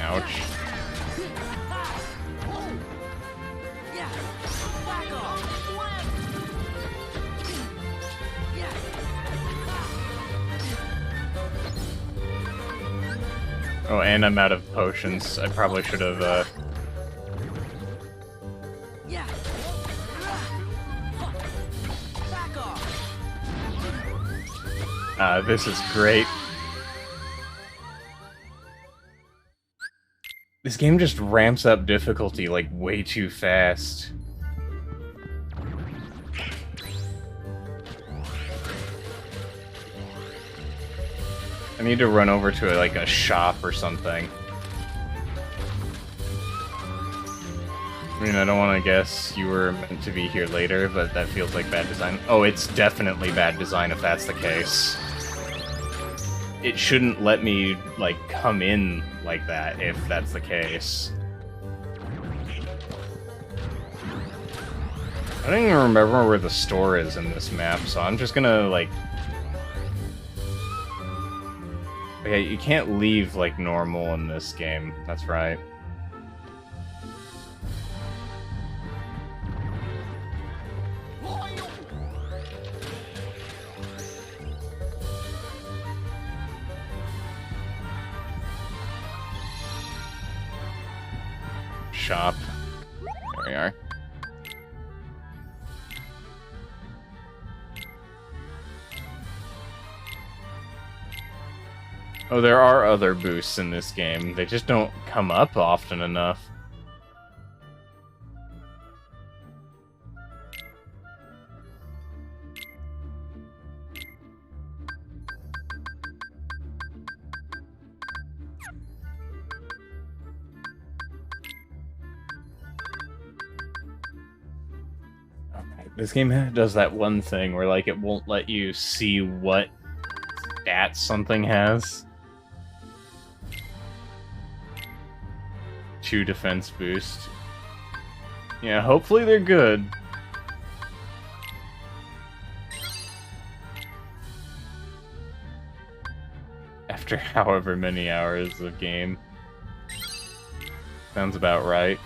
Ouch. Oh, and I'm out of potions. I probably should have, this is great. This game just ramps up difficulty, like, way too fast. I need to run over to, like, a shop or something. I mean, I don't want to guess you were meant to be here later, but that feels like bad design. Oh, it's definitely bad design if that's the case. It shouldn't let me, like, come in like that if that's the case. I don't even remember where the store is in this map, so I'm just gonna, like... Okay, you can't leave like normal in this game. That's right. Shop. There we are. Oh, there are other boosts in this game. They just don't come up often enough. This game does that one thing where, like, it won't let you see what stats something has. 2 defense boost. Yeah, hopefully they're good. After however many hours of game. Sounds about right.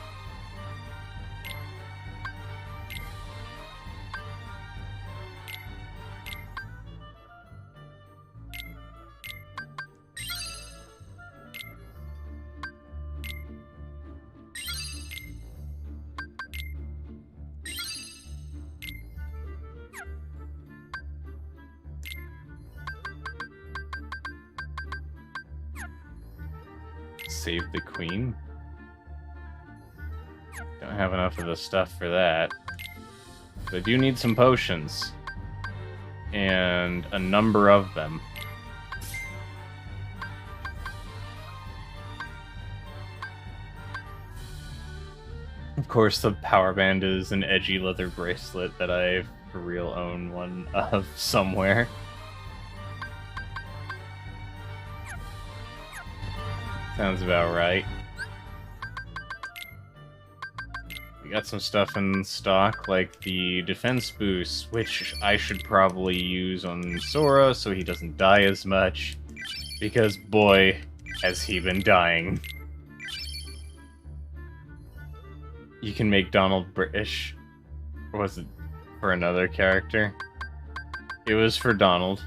Save the queen? Don't have enough of the stuff for that. But I do need some potions. And a number of them. Of course, the power band is an edgy leather bracelet that I for real own one of somewhere. Sounds about right. We got some stuff in stock, like the defense boost, which I should probably use on Sora so he doesn't die as much. Because, boy, has he been dying. You can make Donald British. Or was it for another character? It was for Donald.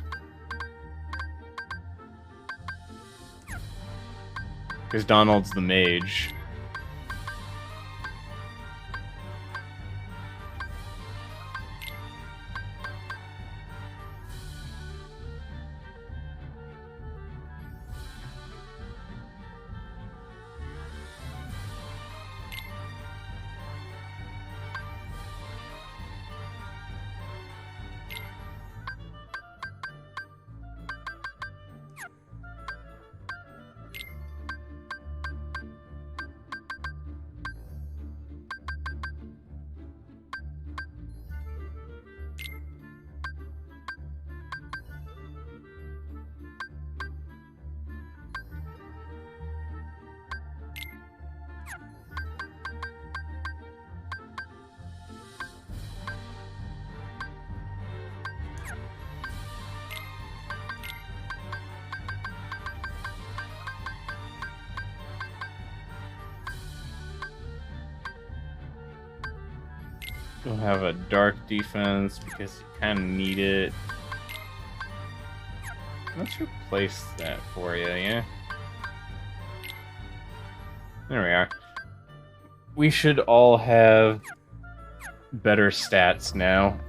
Because Donald's the mage. We'll have a dark defense because you kind of need it. Let's replace that for you, yeah? There we are. We should all have better stats now.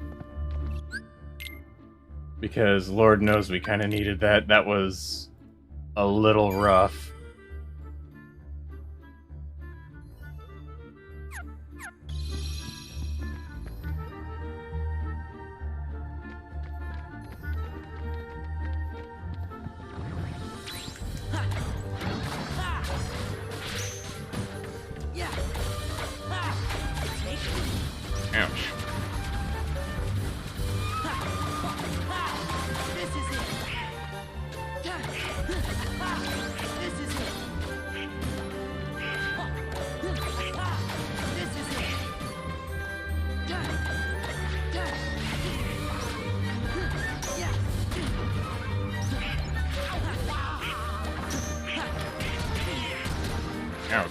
Because Lord knows we kind of needed that. That was a little rough. Ouch. Ouch.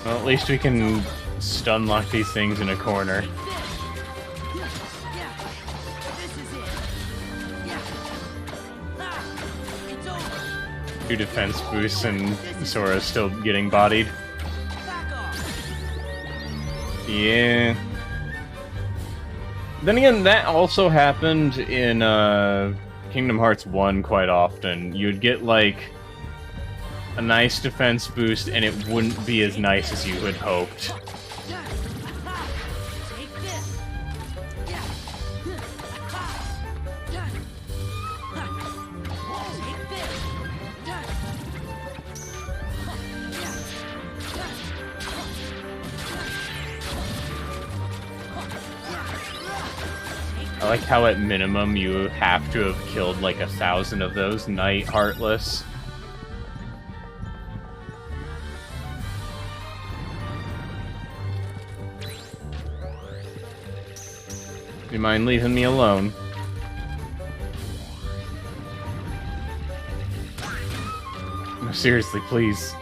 Well, at least we can stun lock these things in a corner. Two defense boosts and Sora's still getting bodied. Yeah. Then again, that also happened in Kingdom Hearts 1 quite often. You'd get like a nice defense boost, and it wouldn't be as nice as you had hoped. I like how at minimum you have to have killed like 1,000 of those Knight Heartless. Do you mind leaving me alone? No, seriously, please.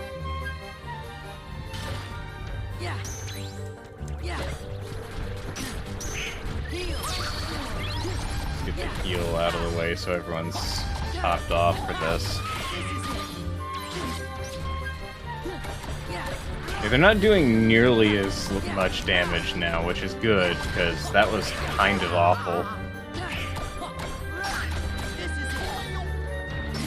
Get the heal out of the way so everyone's topped off for this. Yeah, they're not doing nearly as much damage now, which is good, because that was kind of awful.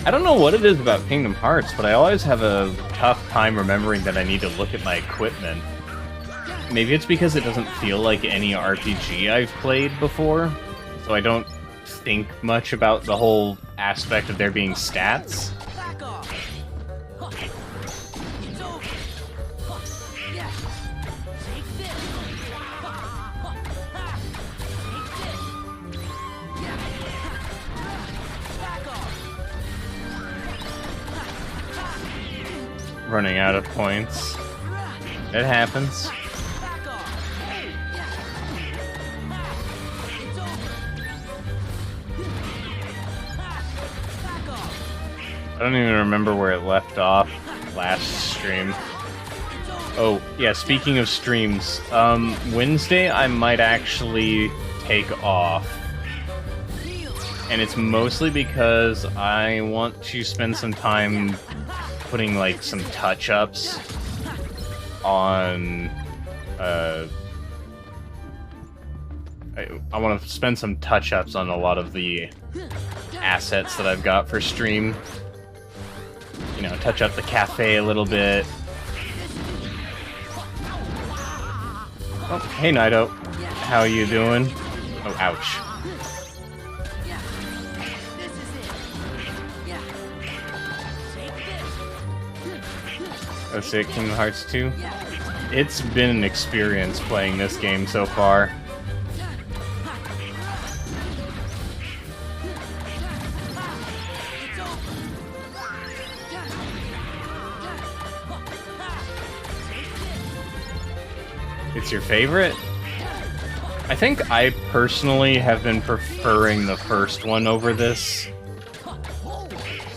I don't know what it is about Kingdom Hearts, but I always have a tough time remembering that I need to look at my equipment. Maybe it's because it doesn't feel like any RPG I've played before, so I don't think much about the whole aspect of there being stats. Running out of points. It happens. I don't even remember where it left off last stream. Oh, yeah, speaking of streams, Wednesday I might actually take off. And it's mostly because I want to spend some time putting, like, some touch-ups on, I want to spend some touch-ups on a lot of the assets that I've got for stream. You know, touch up the cafe a little bit. Oh, hey Naito. How you doing? Oh, ouch. That's it, Kingdom Hearts 2. It's been an experience playing this game so far. It's your favorite? I think I personally have been preferring the first one over this.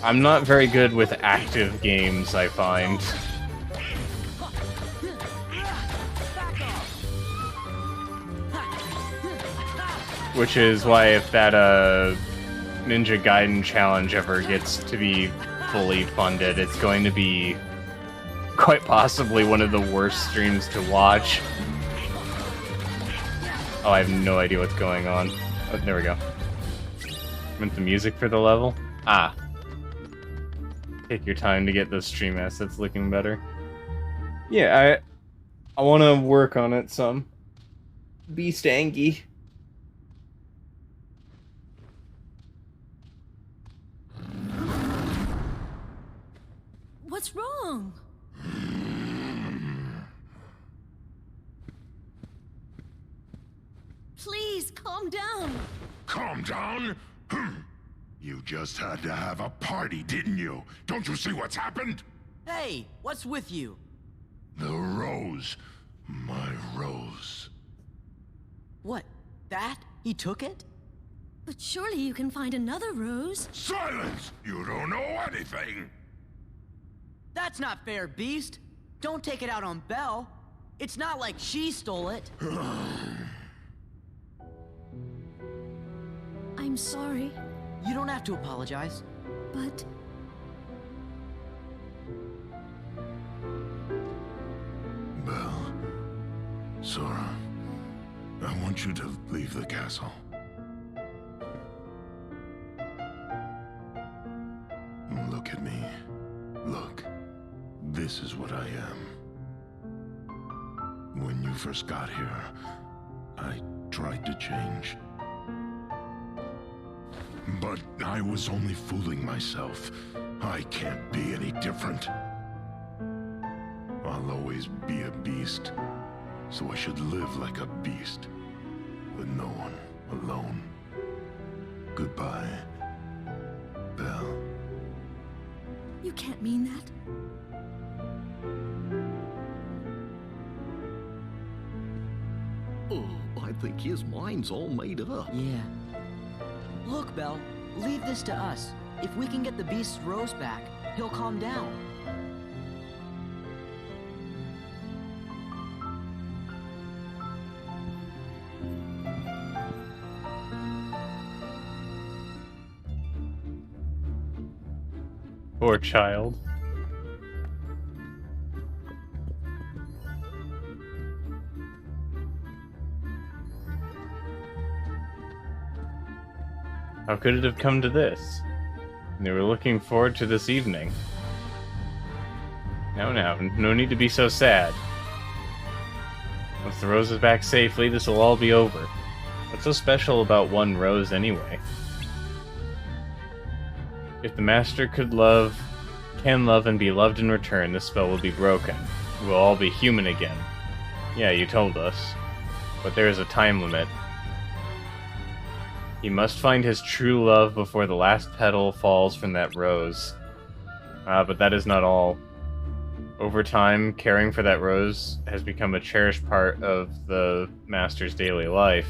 I'm not very good with active games, I find. Which is why if that Ninja Gaiden challenge ever gets to be fully funded, it's going to be quite possibly one of the worst streams to watch. Oh, I have no idea what's going on. Oh, there we go. Meant the music for the level? Ah. Take your time to get those stream assets looking better. Yeah, I want to work on it some. Beast Angie. What's wrong? Please, calm down. Calm down? You just had to have a party, didn't you? Don't you see what's happened? Hey, what's with you? The rose. My rose. What? That? He took it? But surely you can find another rose. Silence! You don't know anything! That's not fair, Beast. Don't take it out on Belle. It's not like she stole it. I'm sorry. You don't have to apologize. But... Belle, Sora, I want you to leave the castle. Look at me. Look. this is what I am. When you first got here, I tried to change. But I was only fooling myself. I can't be any different. I'll always be a beast, so I should live like a beast, with no one, alone. Goodbye, Belle. You can't mean that. Oh, I think his mind's all made up. Yeah. Look, Belle, leave this to us. If we can get the beast's rose back, he'll calm down. Poor child. How could it have come to this? They were looking forward to this evening. Now, no need to be so sad. Once the rose is back safely, this will all be over. What's so special about one rose anyway? If the Master can love and be loved in return, this spell will be broken. We'll all be human again. Yeah, you told us. But there is a time limit. He must find his true love before the last petal falls from that rose. But that is not all. Over time, caring for that rose has become a cherished part of the Master's daily life.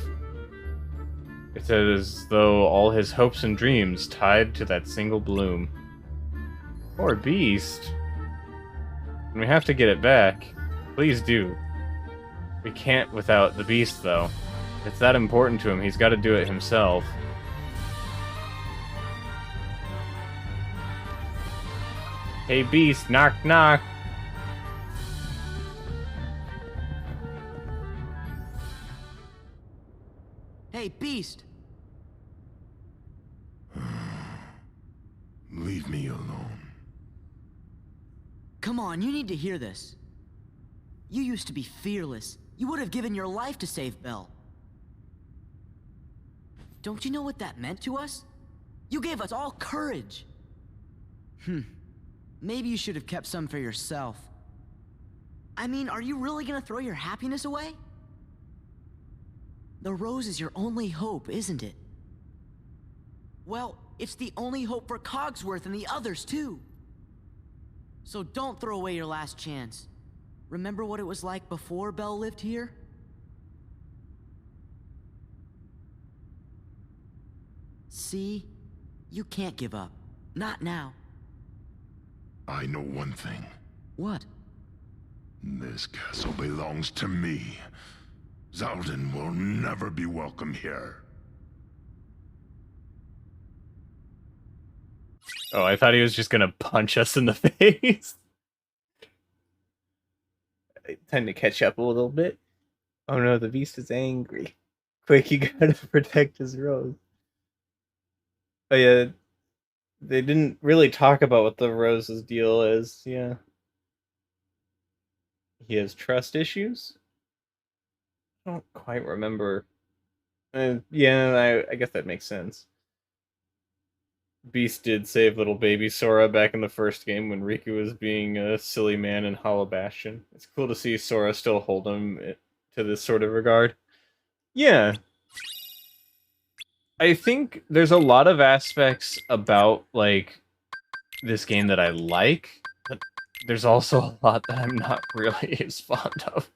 It's as though all his hopes and dreams tied to that single bloom. Poor beast. We have to get it back. Please do. We can't without the beast, though. It's that important to him, he's got to do it himself. Hey beast, knock knock! Hey, beast! Leave me alone. Come on, you need to hear this. You used to be fearless. You would have given your life to save Belle. Don't you know what that meant to us? You gave us all courage. Maybe you should have kept some for yourself. I mean, are you really gonna throw your happiness away? The rose is your only hope, isn't it? Well, it's the only hope for Cogsworth and the others, too. So don't throw away your last chance. Remember what it was like before Belle lived here? See? You can't give up. Not now. I know one thing. What? This castle belongs to me. Zaldin will never be welcome here. Oh, I thought he was just gonna punch us in the face. Time to catch up a little bit. Oh no, the beast is angry. Quick, you gotta protect his rose. Oh yeah, they didn't really talk about what the rose's deal is, yeah. He has trust issues? I don't quite remember. Yeah, I guess that makes sense. Beast did save little baby Sora back in the first game when Riku was being a silly man in Hollow Bastion. It's cool to see Sora still hold him to this sort of regard. Yeah. I think there's a lot of aspects about, like, this game that I like, but there's also a lot that I'm not really as fond of.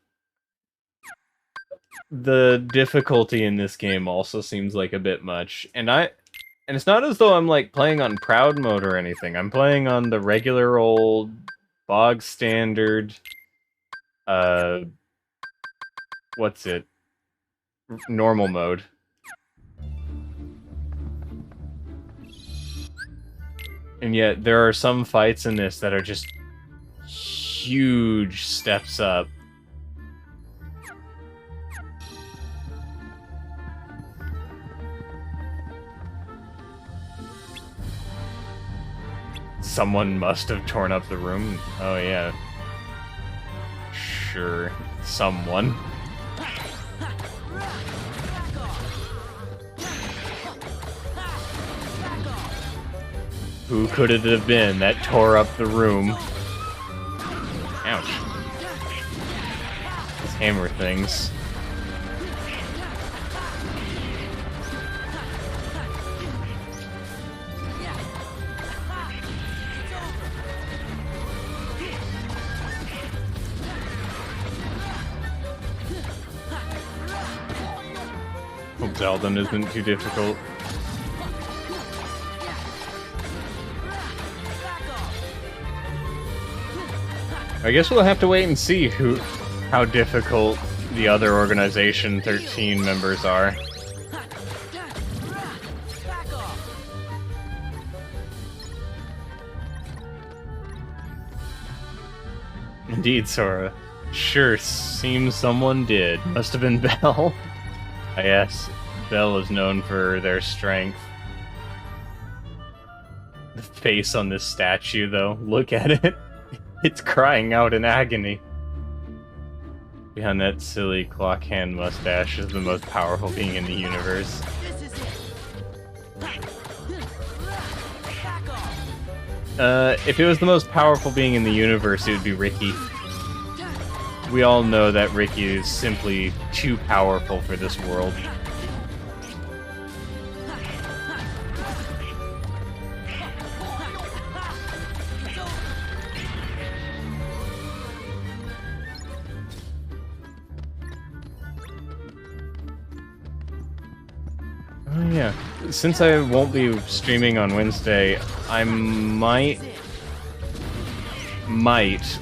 The difficulty in this game also seems like a bit much, and it's not as though I'm, like, playing on proud mode or anything. I'm playing on the regular old, bog standard, what's it? Normal mode. And yet, there are some fights in this that are just huge steps up. Someone must have torn up the room. Oh yeah, sure someone. Who could it have been that tore up the room? Ouch. These hammer things. Hope Zaldun isn't too difficult. I guess we'll have to wait and see how difficult the other Organization 13 members are. Indeed, Sora. Sure, seems someone did. Must have been Belle. Yes, Belle is known for their strength. The face on this statue, though. Look at it. It's crying out in agony. Behind that silly clock hand mustache is the most powerful being in the universe. If it was the most powerful being in the universe, it would be Ricky. We all know that Ricky is simply too powerful for this world. Oh yeah, since I won't be streaming on Wednesday, I might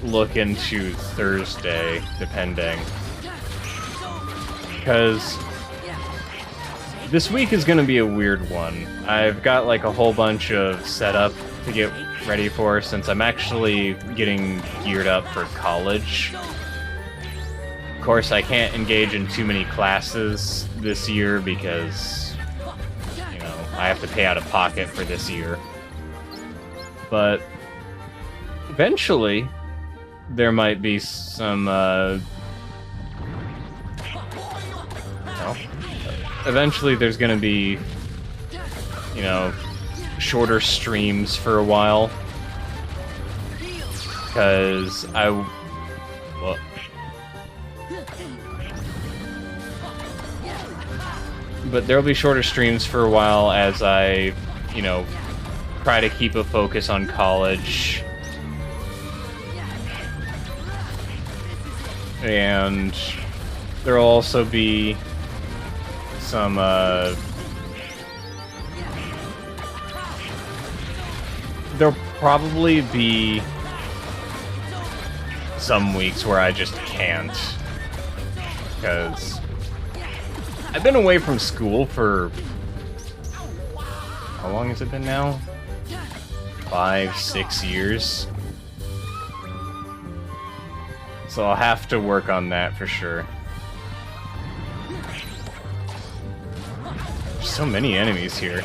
look into Thursday, depending. Because this week is going to be a weird one. I've got like a whole bunch of setup to get ready for since I'm actually getting geared up for college. Of course, I can't engage in too many classes this year because, you know, I have to pay out of pocket for this year. But eventually, there might be some, eventually there's gonna be, you know, shorter streams for a while. Because well, but there'll be shorter streams for a while as I, you know, try to keep a focus on college. And there'll also be some, there'll probably be some weeks where I just can't. Because I've been away from school for... how long has it been now? 5, 6 years. So I'll have to work on that for sure. There's so many enemies here.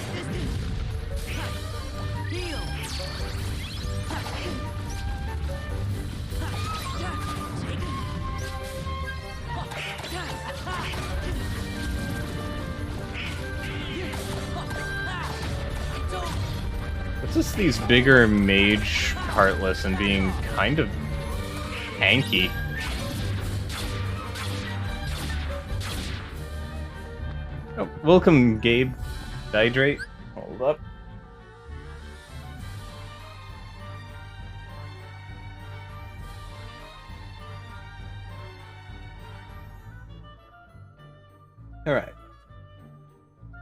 What's this, these bigger mage Heartless and being kind of hanky? Oh, welcome, Gabe. Hydrate. Hold up. Alright.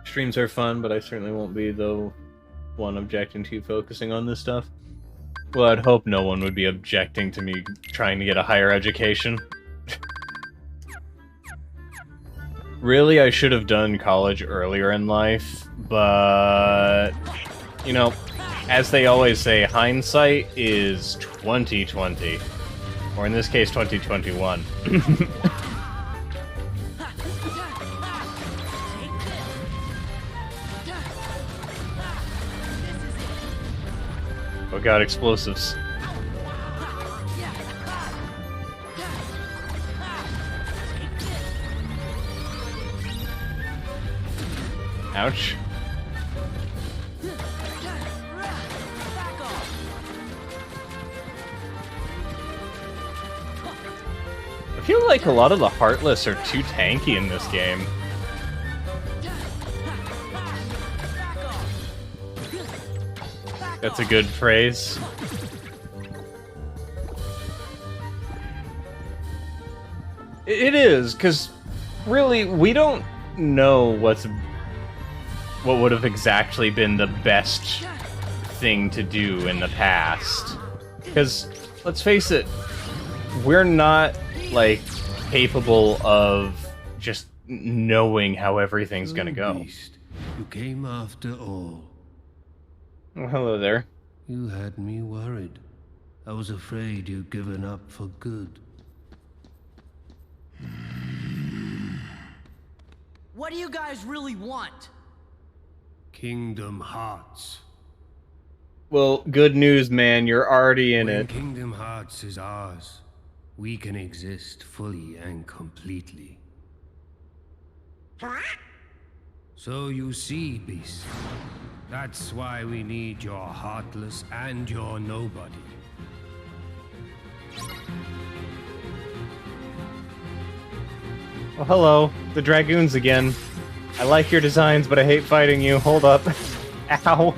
Streams are fun, but I certainly won't be the one objecting to focusing on this stuff. Well, I'd hope no one would be objecting to me trying to get a higher education. Really, I should have done college earlier in life, but... you know, as they always say, hindsight is 20/20. Or in this case, 20/21. Oh god, explosives. Ouch. I feel like a lot of the Heartless are too tanky in this game. That's a good phrase. It is, because really, we don't know what would have exactly been the best thing to do in the past. Because, let's face it, we're not, like, capable of just knowing how everything's gonna go. Beast, you came after all. Oh, hello there. You had me worried. I was afraid you'd given up for good. What do you guys really want? Kingdom Hearts. Well, good news, man. You're already in When it. Kingdom Hearts is ours, we can exist fully and completely. So you see, Beast, that's why we need your Heartless and your Nobody. Oh, hello. The Dragoons again. I like your designs, but I hate fighting you. Hold up. Ow.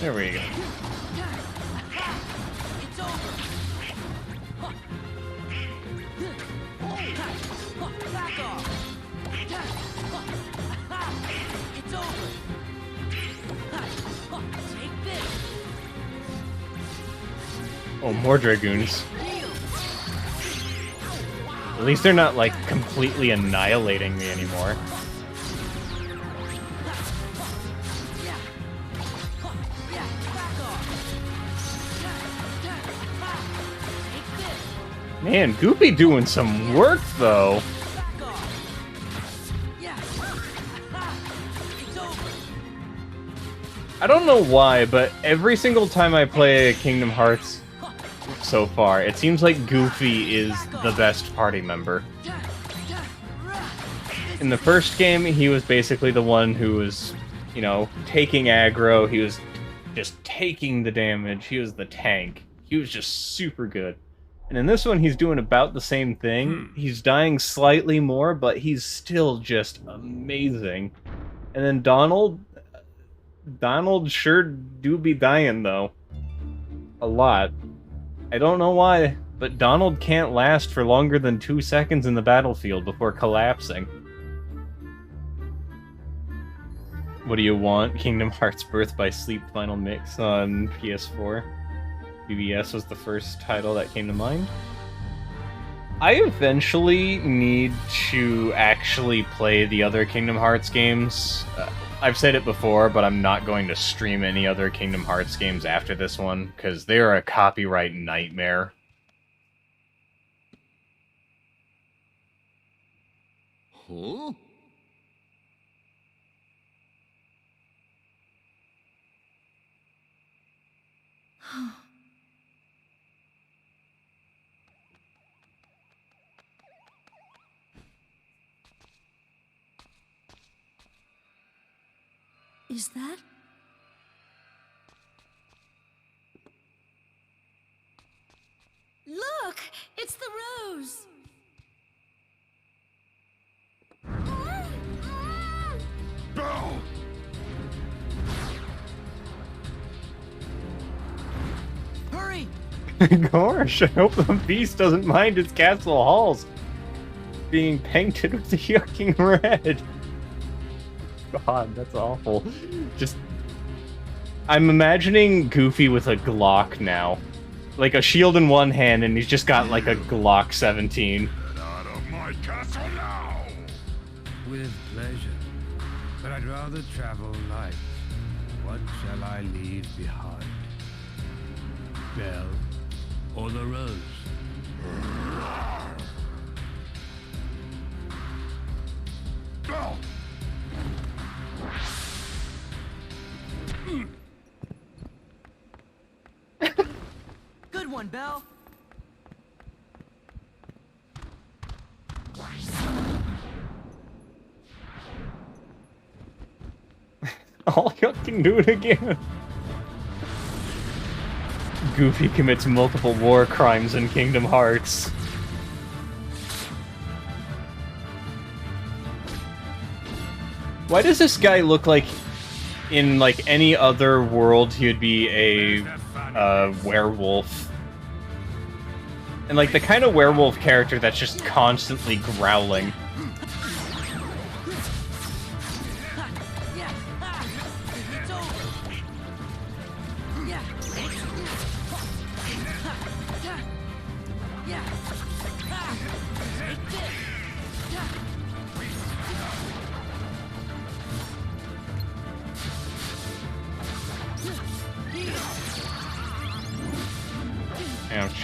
There we go. Oh, more Dragoons. At least they're not, like, completely annihilating me anymore. Man, Goofy doing some work, though. I don't know why, but every single time I play Kingdom Hearts so far, it seems like Goofy is the best party member. In the first game, he was basically the one who was, you know, taking aggro. He was just taking the damage. He was the tank. He was just super good. And in this one, he's doing about the same thing. He's dying slightly more, but he's still just amazing. And then Donald sure do be dying, though. A lot. I don't know why, but Donald can't last for longer than 2 seconds in the battlefield before collapsing. What do you want? Kingdom Hearts Birth by Sleep Final Mix on PS4. BBS was the first title that came to mind. I eventually need to actually play the other Kingdom Hearts games. I've said it before, but I'm not going to stream any other Kingdom Hearts games after this one, because they are a copyright nightmare. Huh? Is that? Look! It's the rose! No! Hurry! Gosh, I hope the beast doesn't mind its castle halls being painted with the yucking red. God, that's awful. Just... I'm imagining Goofy with a Glock now. like a shield in one hand, and he's just got like a Glock 17. Out of my castle now! With pleasure. But I'd rather travel light. What shall I leave behind? Bell or the rose? Bell! Good one, Belle. Oh, you can do it again. Goofy commits multiple war crimes in Kingdom Hearts. Why does this guy look like in like any other world he would be a werewolf? And like the kind of werewolf character that's just constantly growling. Ouch.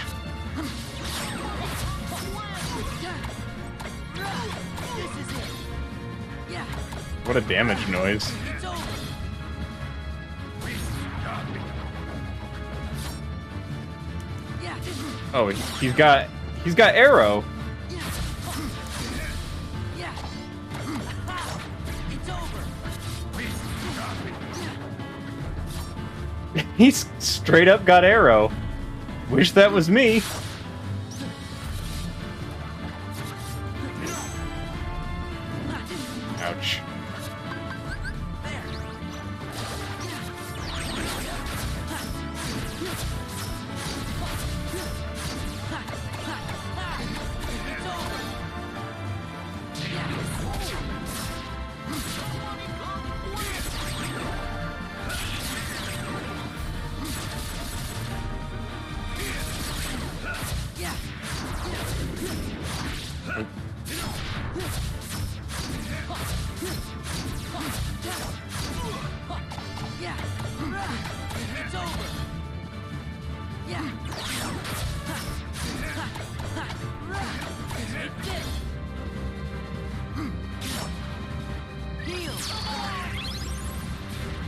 What a damage noise. Oh, he's got arrow. He's straight up got arrow. Wish that was me. Ouch.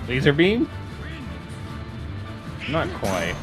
Laser beam? Not quite.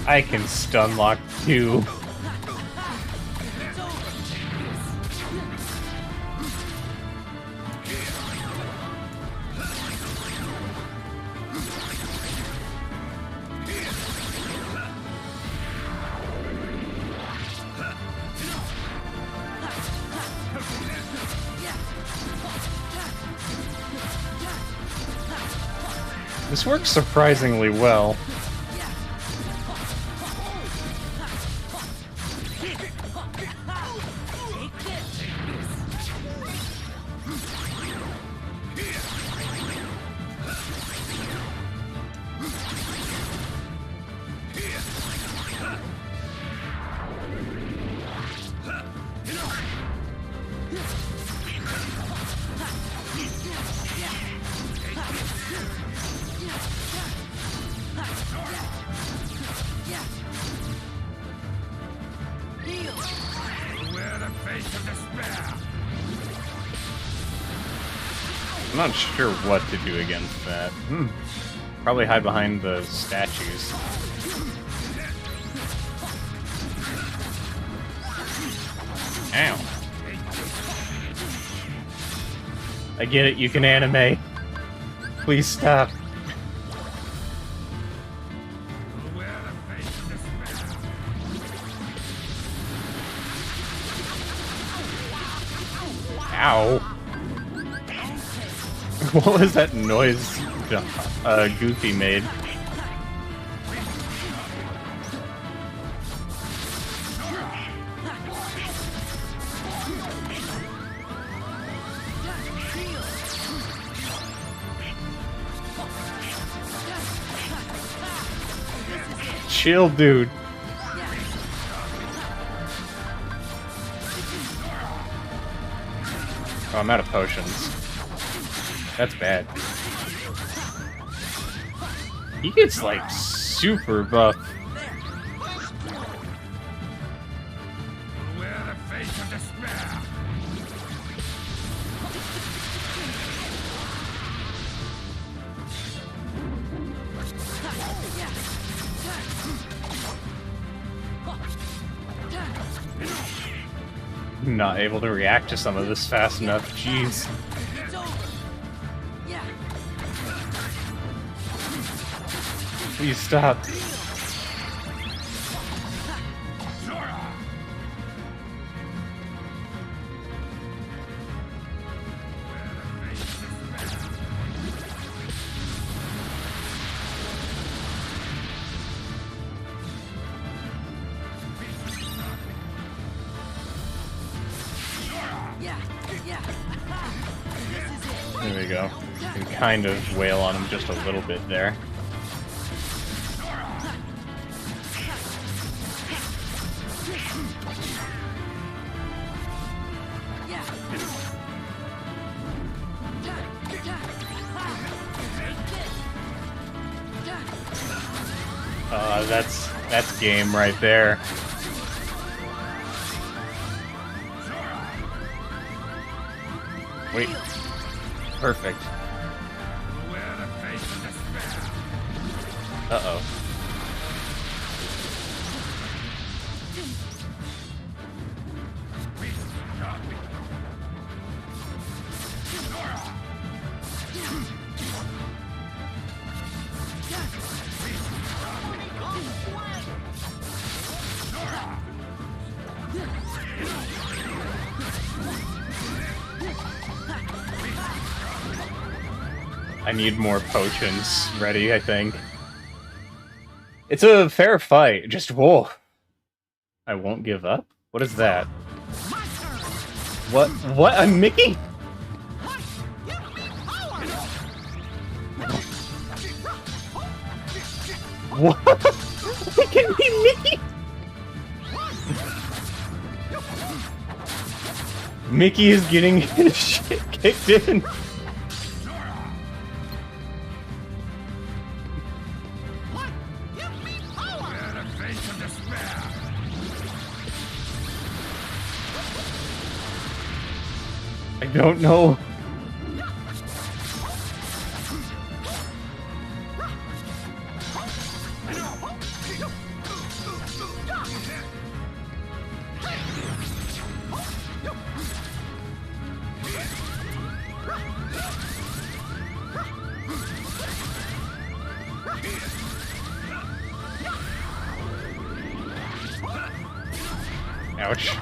I can stun lock too. This works surprisingly well. I'm not sure what to do against that. Probably hide behind the statues. Ow. I get it, you can anime. Please stop. Ow. What was that noise Goofy made? Chill, dude. Oh, I'm out of potions. That's bad. He gets, like, super buff. Wear the face of despair. Not able to react to some of this fast enough. Jeez. Please stop. There we go. You can kind of wail on him just a little bit there. That's game right there. Wait. Perfect. Uh-oh. I need more potions ready, I think. It's a fair fight, just whoa. I won't give up? What is that? What? What? I'm Mickey? What? Look at me, Mickey! Mickey is getting his shit kicked in. I don't know. Ouch.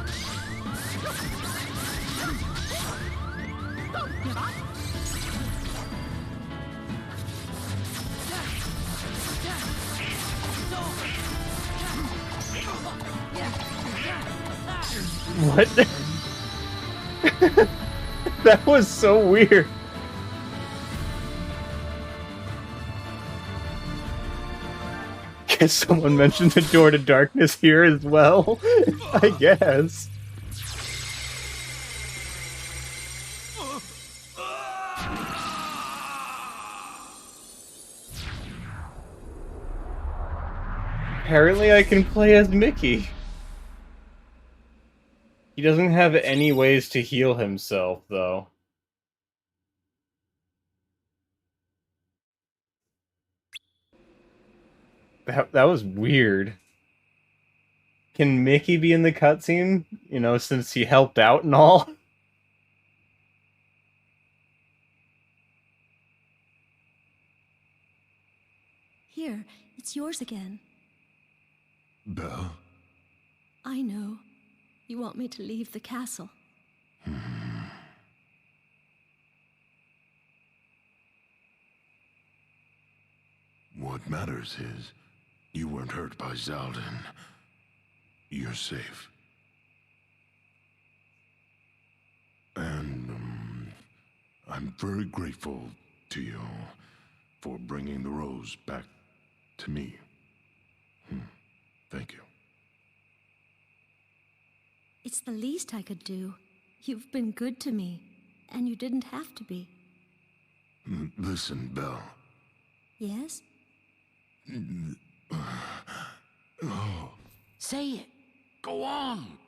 What? That was so weird. Guess someone mentioned the door to darkness here as well. I guess. Apparently I can play as Mickey. He doesn't have any ways to heal himself, though. That was weird. Can Mickey be in the cutscene? You know, since he helped out and all? Here, it's yours again. Belle? I know. You want me to leave the castle. What matters is, you weren't hurt by Zaldin. You're safe. And, I'm very grateful to you for bringing the rose back to me. Thank you. It's the least I could do. You've been good to me, and you didn't have to be. Listen, Belle. Yes? Say it. Go on.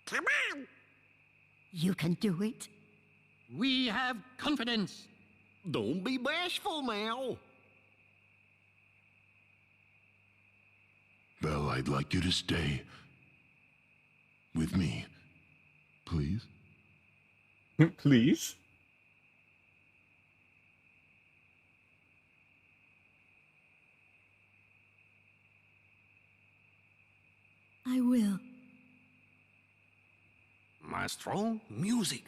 Come on. You can do it. We have confidence. Don't be bashful now. Belle, I'd like you to stay with me, please. Please? I will. Maestro, music.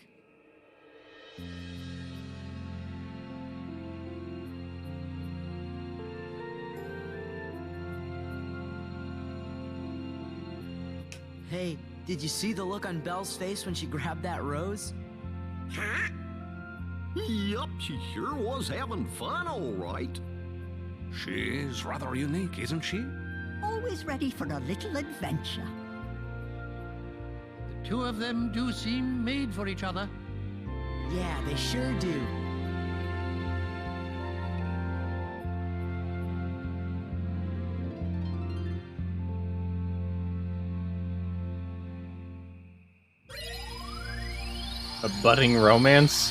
Hey, did you see the look on Belle's face when she grabbed that rose? Huh? Yup, she sure was having fun, all right. She's rather unique, isn't she? Always ready for a little adventure. The two of them do seem made for each other. Yeah, they sure do. A budding romance?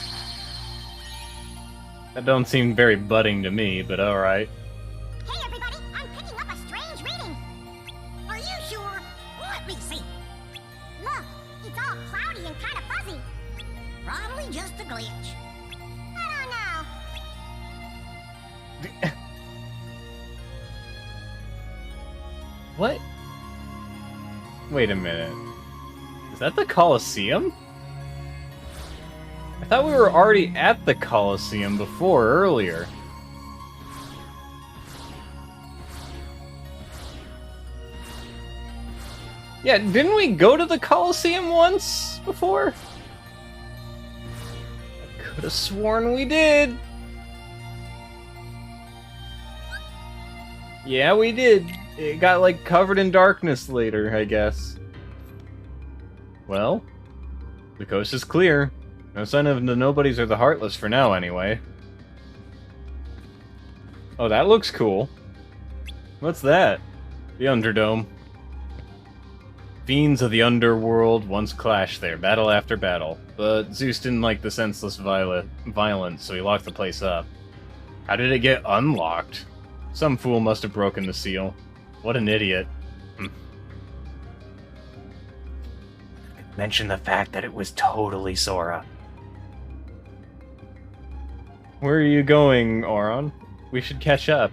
That don't seem very budding to me, but alright. Hey, everybody, I'm picking up a strange reading. Are you sure? Let me see. Look, it's all cloudy and kind of fuzzy. Probably just a glitch. I don't know. What? Wait a minute. Is that the Colosseum? I thought we were already at the Colosseum before, earlier. Yeah, didn't we go to the Colosseum once before? I could have sworn we did. Yeah, we did. It got, like, covered in darkness later, I guess. Well, the coast is clear. No sign of the Nobodies or the Heartless for now, anyway. Oh, that looks cool. What's that? The Underdome. Fiends of the underworld once clashed there, battle after battle. But Zeus didn't like the senseless violence, so he locked the place up. How did it get unlocked? Some fool must have broken the seal. What an idiot. Mention the fact that it was totally Sora. Where are you going, Auron? We should catch up.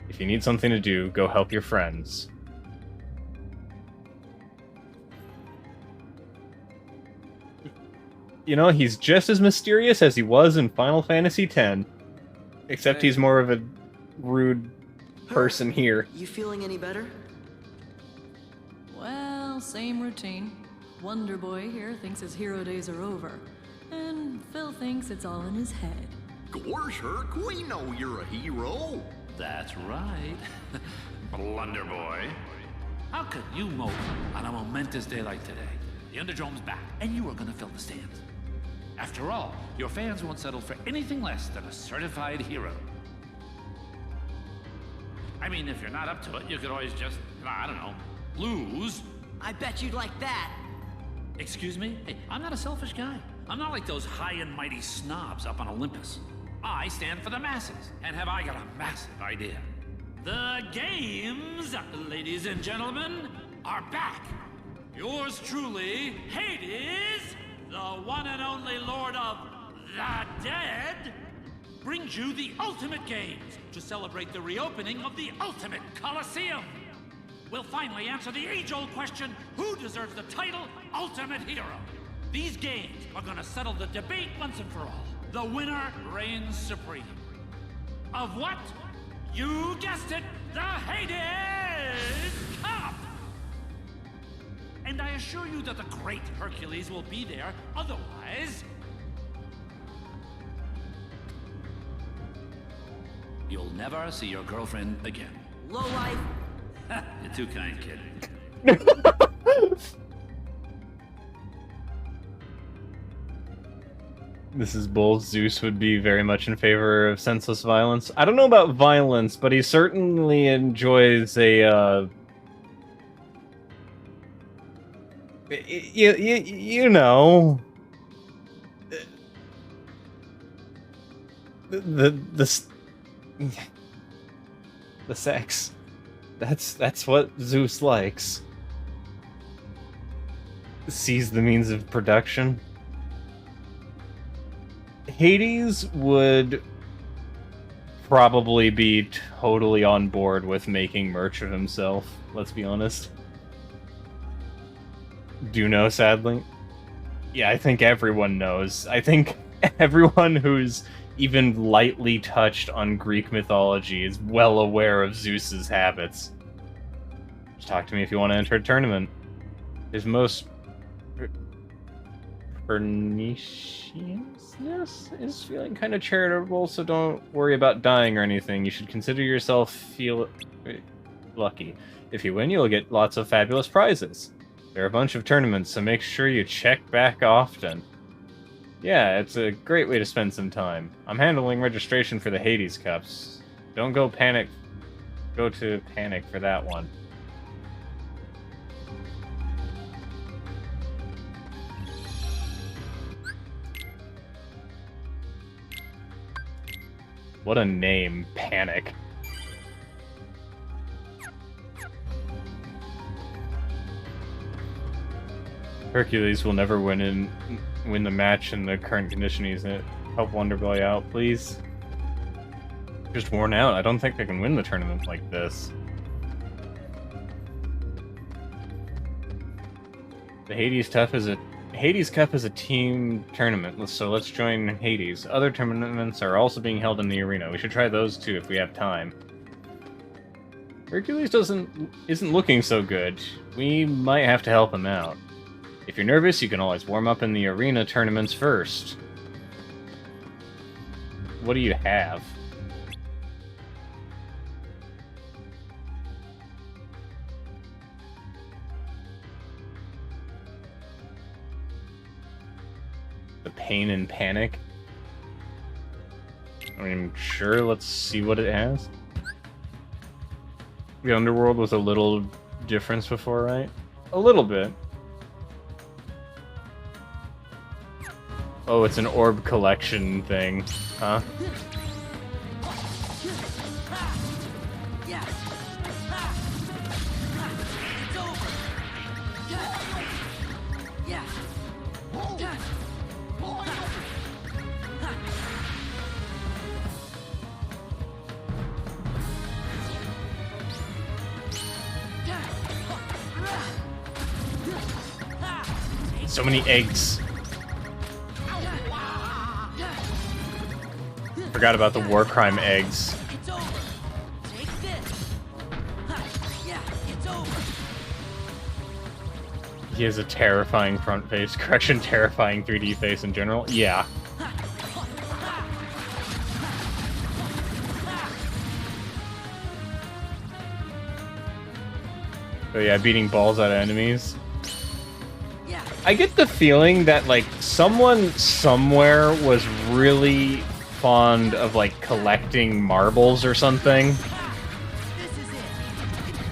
If you need something to do, go help your friends. You know, he's just as mysterious as he was in Final Fantasy X. Except he's more of a rude person here. You feeling any better? Well, same routine. Wonder Boy here thinks his hero days are over. And Phil thinks it's all in his head. Gosh, Herc, we know you're a hero. That's right. Blunder Boy. How could you mope on a momentous day like today? The Underdome's back, and you are gonna fill the stands. After all, your fans won't settle for anything less than a certified hero. I mean, if you're not up to it, you could always just, I don't know, lose. I bet you'd like that. Excuse me? Hey, I'm not a selfish guy. I'm not like those high and mighty snobs up on Olympus. I stand for the masses, and have I got a massive idea. The games, ladies and gentlemen, are back. Yours truly, Hades, the one and only Lord of the Dead, brings you the Ultimate Games to celebrate the reopening of the Ultimate Coliseum. We'll finally answer the age-old question, who deserves the title Ultimate Hero? These games are gonna settle the debate once and for all. The winner reigns supreme. Of what? You guessed it, the Hades Cup! And I assure you that the great Hercules will be there, otherwise... you'll never see your girlfriend again. Lowlife. You're too kind, kid. This is bull. Zeus would be very much in favor of senseless violence. I don't know about violence, but he certainly enjoys a, you know... The sex. That's what Zeus likes. Sees the means of production. Hades would probably be totally on board with making merch of himself, let's be honest. Do you know, sadly? Yeah, I think everyone knows. I think everyone who's even lightly touched on Greek mythology is well aware of Zeus's habits. Just talk to me if you want to enter a tournament. His most pernicious is feeling kind of charitable, so don't worry about dying or anything. You should consider yourself lucky. If you win, you'll get lots of fabulous prizes. There are a bunch of tournaments, so make sure you check back often. Yeah, it's a great way to spend some time. I'm handling registration for the Hades Cups. Don't go to Panic for that one. What a name, Panic. Hercules will never win the match in the current condition he's in. Help Wonderboy out, please. Just worn out. I don't think I can win the tournament like this. The Hades Cup is a team tournament, so let's join Hades. Other tournaments are also being held in the arena. We should try those too if we have time. Hercules isn't looking so good. We might have to help him out. If you're nervous, you can always warm up in the arena tournaments first. What do you have? The Pain and Panic? I mean, sure, let's see what it has. The Underworld was a little difference before, right? A little bit. Oh, it's an orb collection thing, huh? So many eggs. Forgot about the war crime eggs. He has a terrifying front face. Correction, terrifying 3D face in general. Yeah. So yeah, beating balls out of enemies. I get the feeling that, like, someone somewhere was really fond of, like, collecting marbles or something.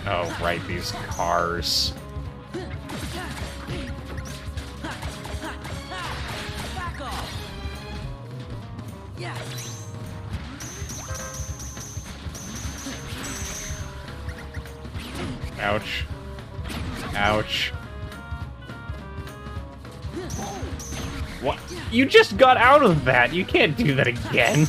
Oh, right, these cars. Ouch. Ouch. What? You just got out of that! You can't do that again!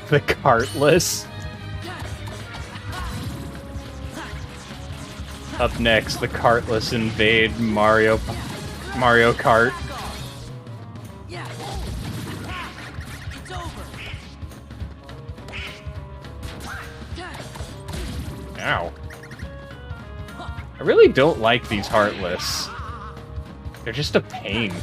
The Cartless. Up next, the Cartless invade Mario Kart. Ow. I really don't like these Heartless. They're just a pain.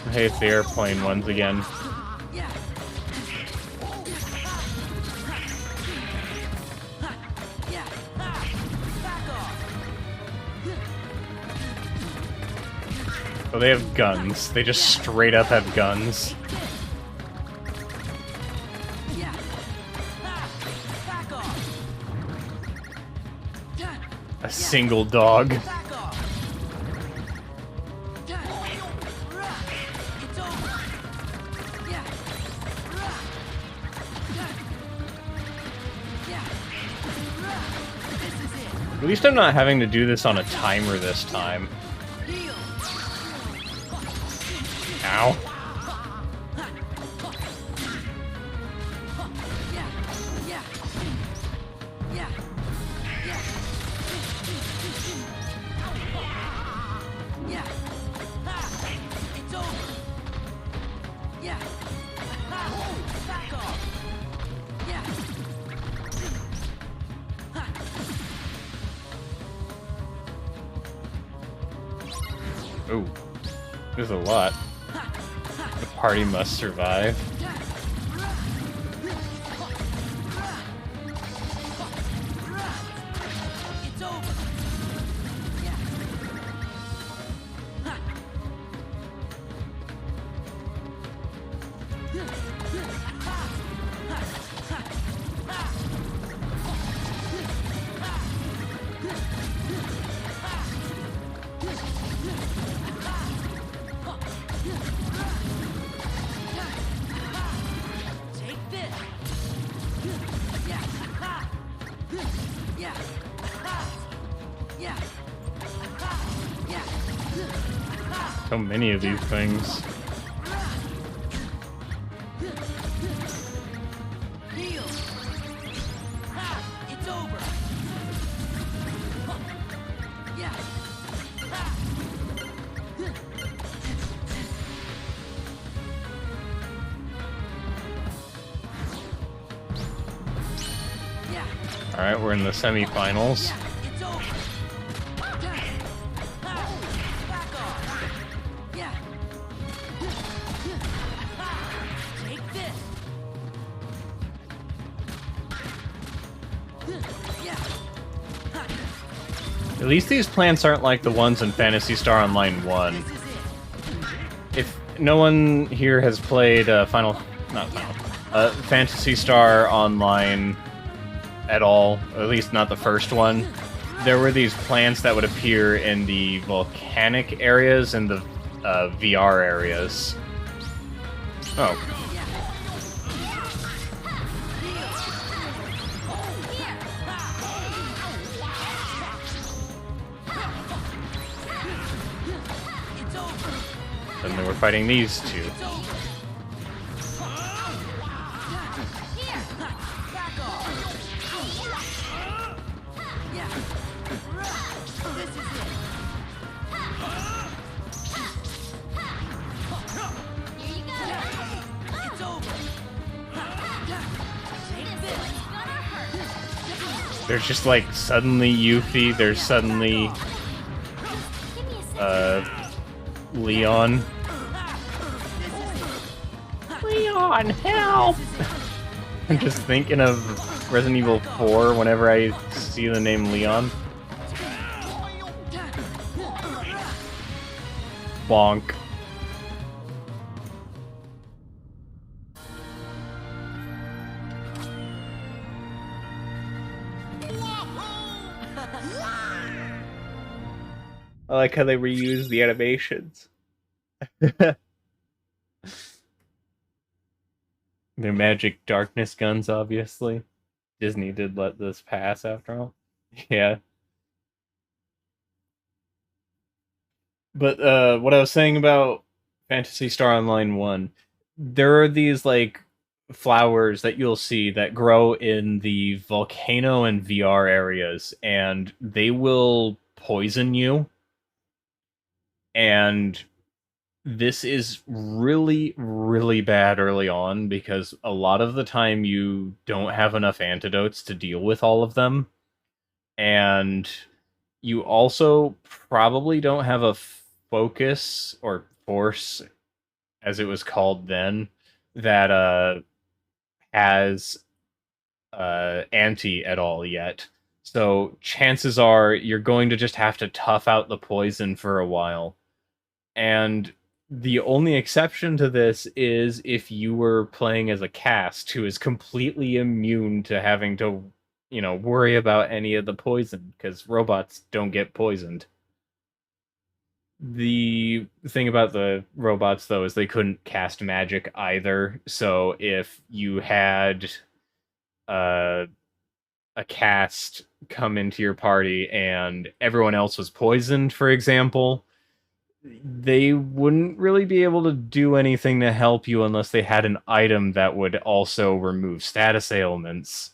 I hate the airplane ones again. Oh, they have guns. They just straight up have guns. A single dog. At least I'm not having to do this on a timer this time. Ow. Ooh, there's a lot. The party must survive. So many of these things. All right, we're in the semifinals. At least these plants aren't like the ones in Phantasy Star Online 1. If no one here has played Phantasy Star Online at all, or at least not the first one, there were these plants that would appear in the volcanic areas and the VR areas. Oh. And then we're fighting these two. There's just like suddenly Yuffie, there's suddenly Leon. Leon, help! I'm just thinking of Resident Evil 4 whenever I see the name Leon. Bonk. I like how they reuse the animations. They're magic darkness guns, obviously. Disney did let this pass after all. Yeah. But what I was saying about Phantasy Star Online 1, there are these like flowers that you'll see that grow in the volcano and VR areas, and they will poison you. And this is really, really bad early on because a lot of the time you don't have enough antidotes to deal with all of them. And you also probably don't have a focus or force, as it was called then, that has anti at all yet. So chances are you're going to just have to tough out the poison for a while. And the only exception to this is if you were playing as a cast who is completely immune to having to, you know, worry about any of the poison, because robots don't get poisoned. The thing about the robots, though, is they couldn't cast magic either. So if you had a cast come into your party and everyone else was poisoned, for example, they wouldn't really be able to do anything to help you unless they had an item that would also remove status ailments.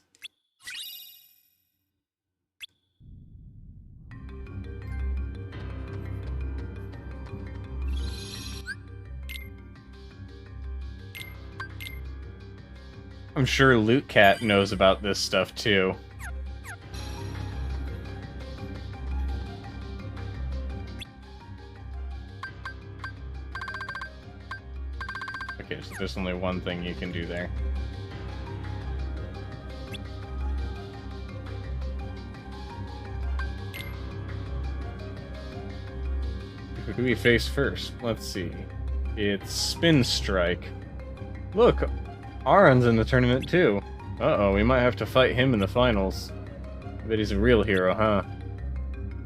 I'm sure Loot Cat knows about this stuff too. Okay, so there's only one thing you can do there. Who do we face first? Let's see. It's Spin Strike. Look, Aron's in the tournament too. Uh-oh, we might have to fight him in the finals. But he's a real hero, huh?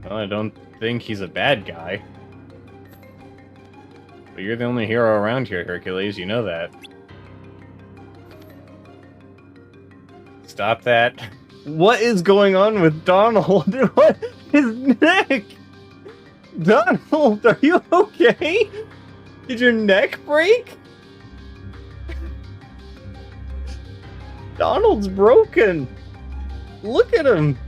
Well, I don't think he's a bad guy. But you're the only hero around here, Hercules, you know that. Stop that. What is going on with Donald? What? His neck! Donald, are you okay? Did your neck break? Donald's broken. Look at him.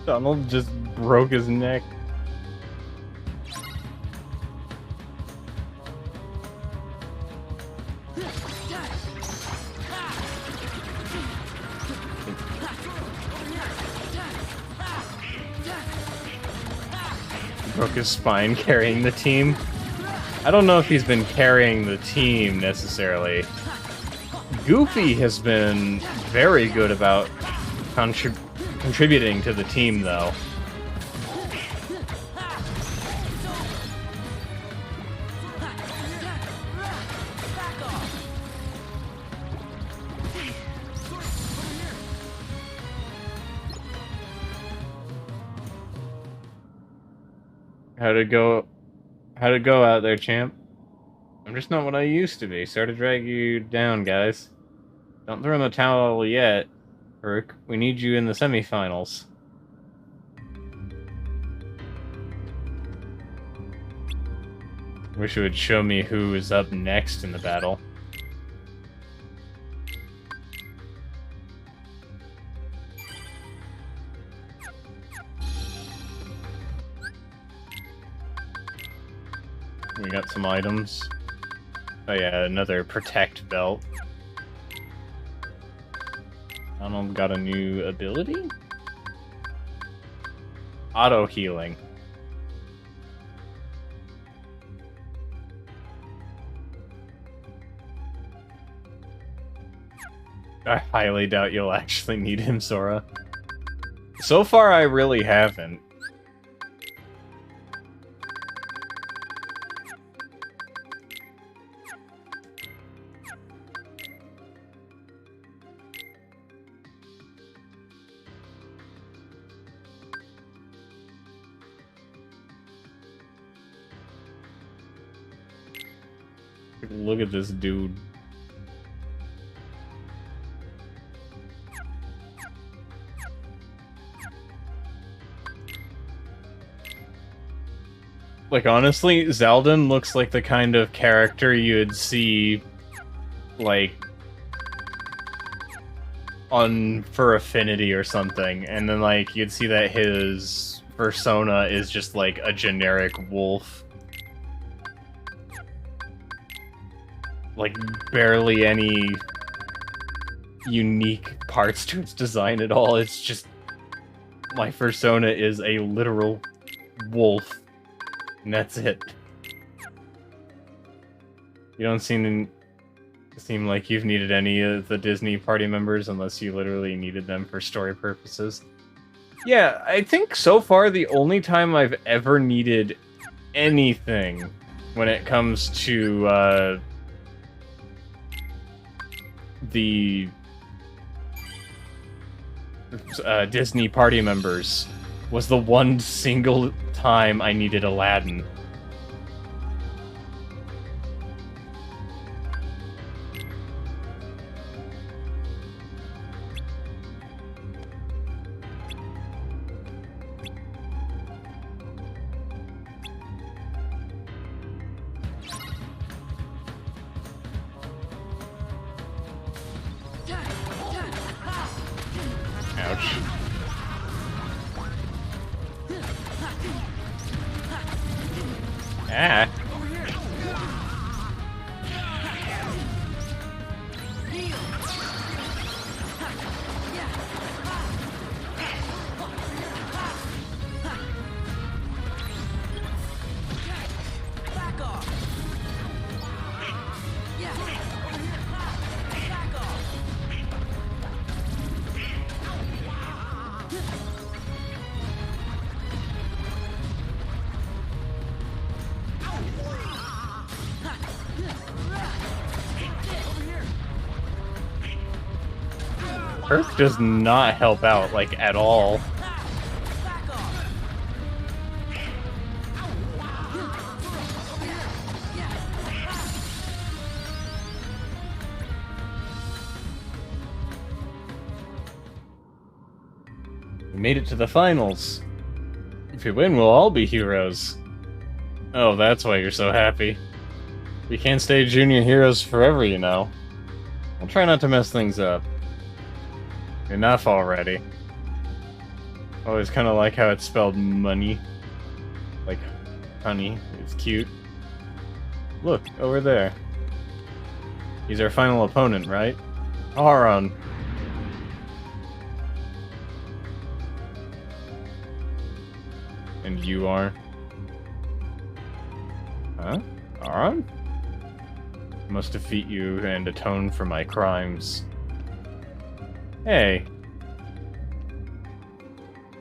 Donald just broke his neck. Broke his spine carrying the team. I don't know if he's been carrying the team necessarily. Goofy has been very good about contributing to the team, though. How'd it go out there, champ? I'm just not what I used to be. Sorry to drag you down, guys. Don't throw in the towel yet, Herc. We need you in the semifinals. Wish it would show me who is up next in the battle. We got some items. Oh yeah, another protect belt. Donald got a new ability? Auto healing. I highly doubt you'll actually need him, Sora. So far, I really haven't. Look at this dude. Like, honestly, Zeldin looks like the kind of character you'd see, like, on for Affinity or something, and then, like, you'd see that his persona is just, like, a generic wolf. Like, barely any unique parts to its design at all. It's just, my persona is a literal wolf. And that's it. You don't seem like you've needed any of the Disney party members unless you literally needed them for story purposes. Yeah, I think so far the only time I've ever needed anything when it comes to the Disney party members was the one single time I needed Aladdin. Ouch. Ah. Earth does not help out, like, at all. We made it to the finals. If we win, we'll all be heroes. Oh, that's why you're so happy. We can't stay junior heroes forever, you know. I'll try not to mess things up. Enough already. Always kind of like how it's spelled money. Like honey. It's cute. Look, over there. He's our final opponent, right? Auron. And you are? Huh? Auron? Must defeat you and atone for my crimes. Hey.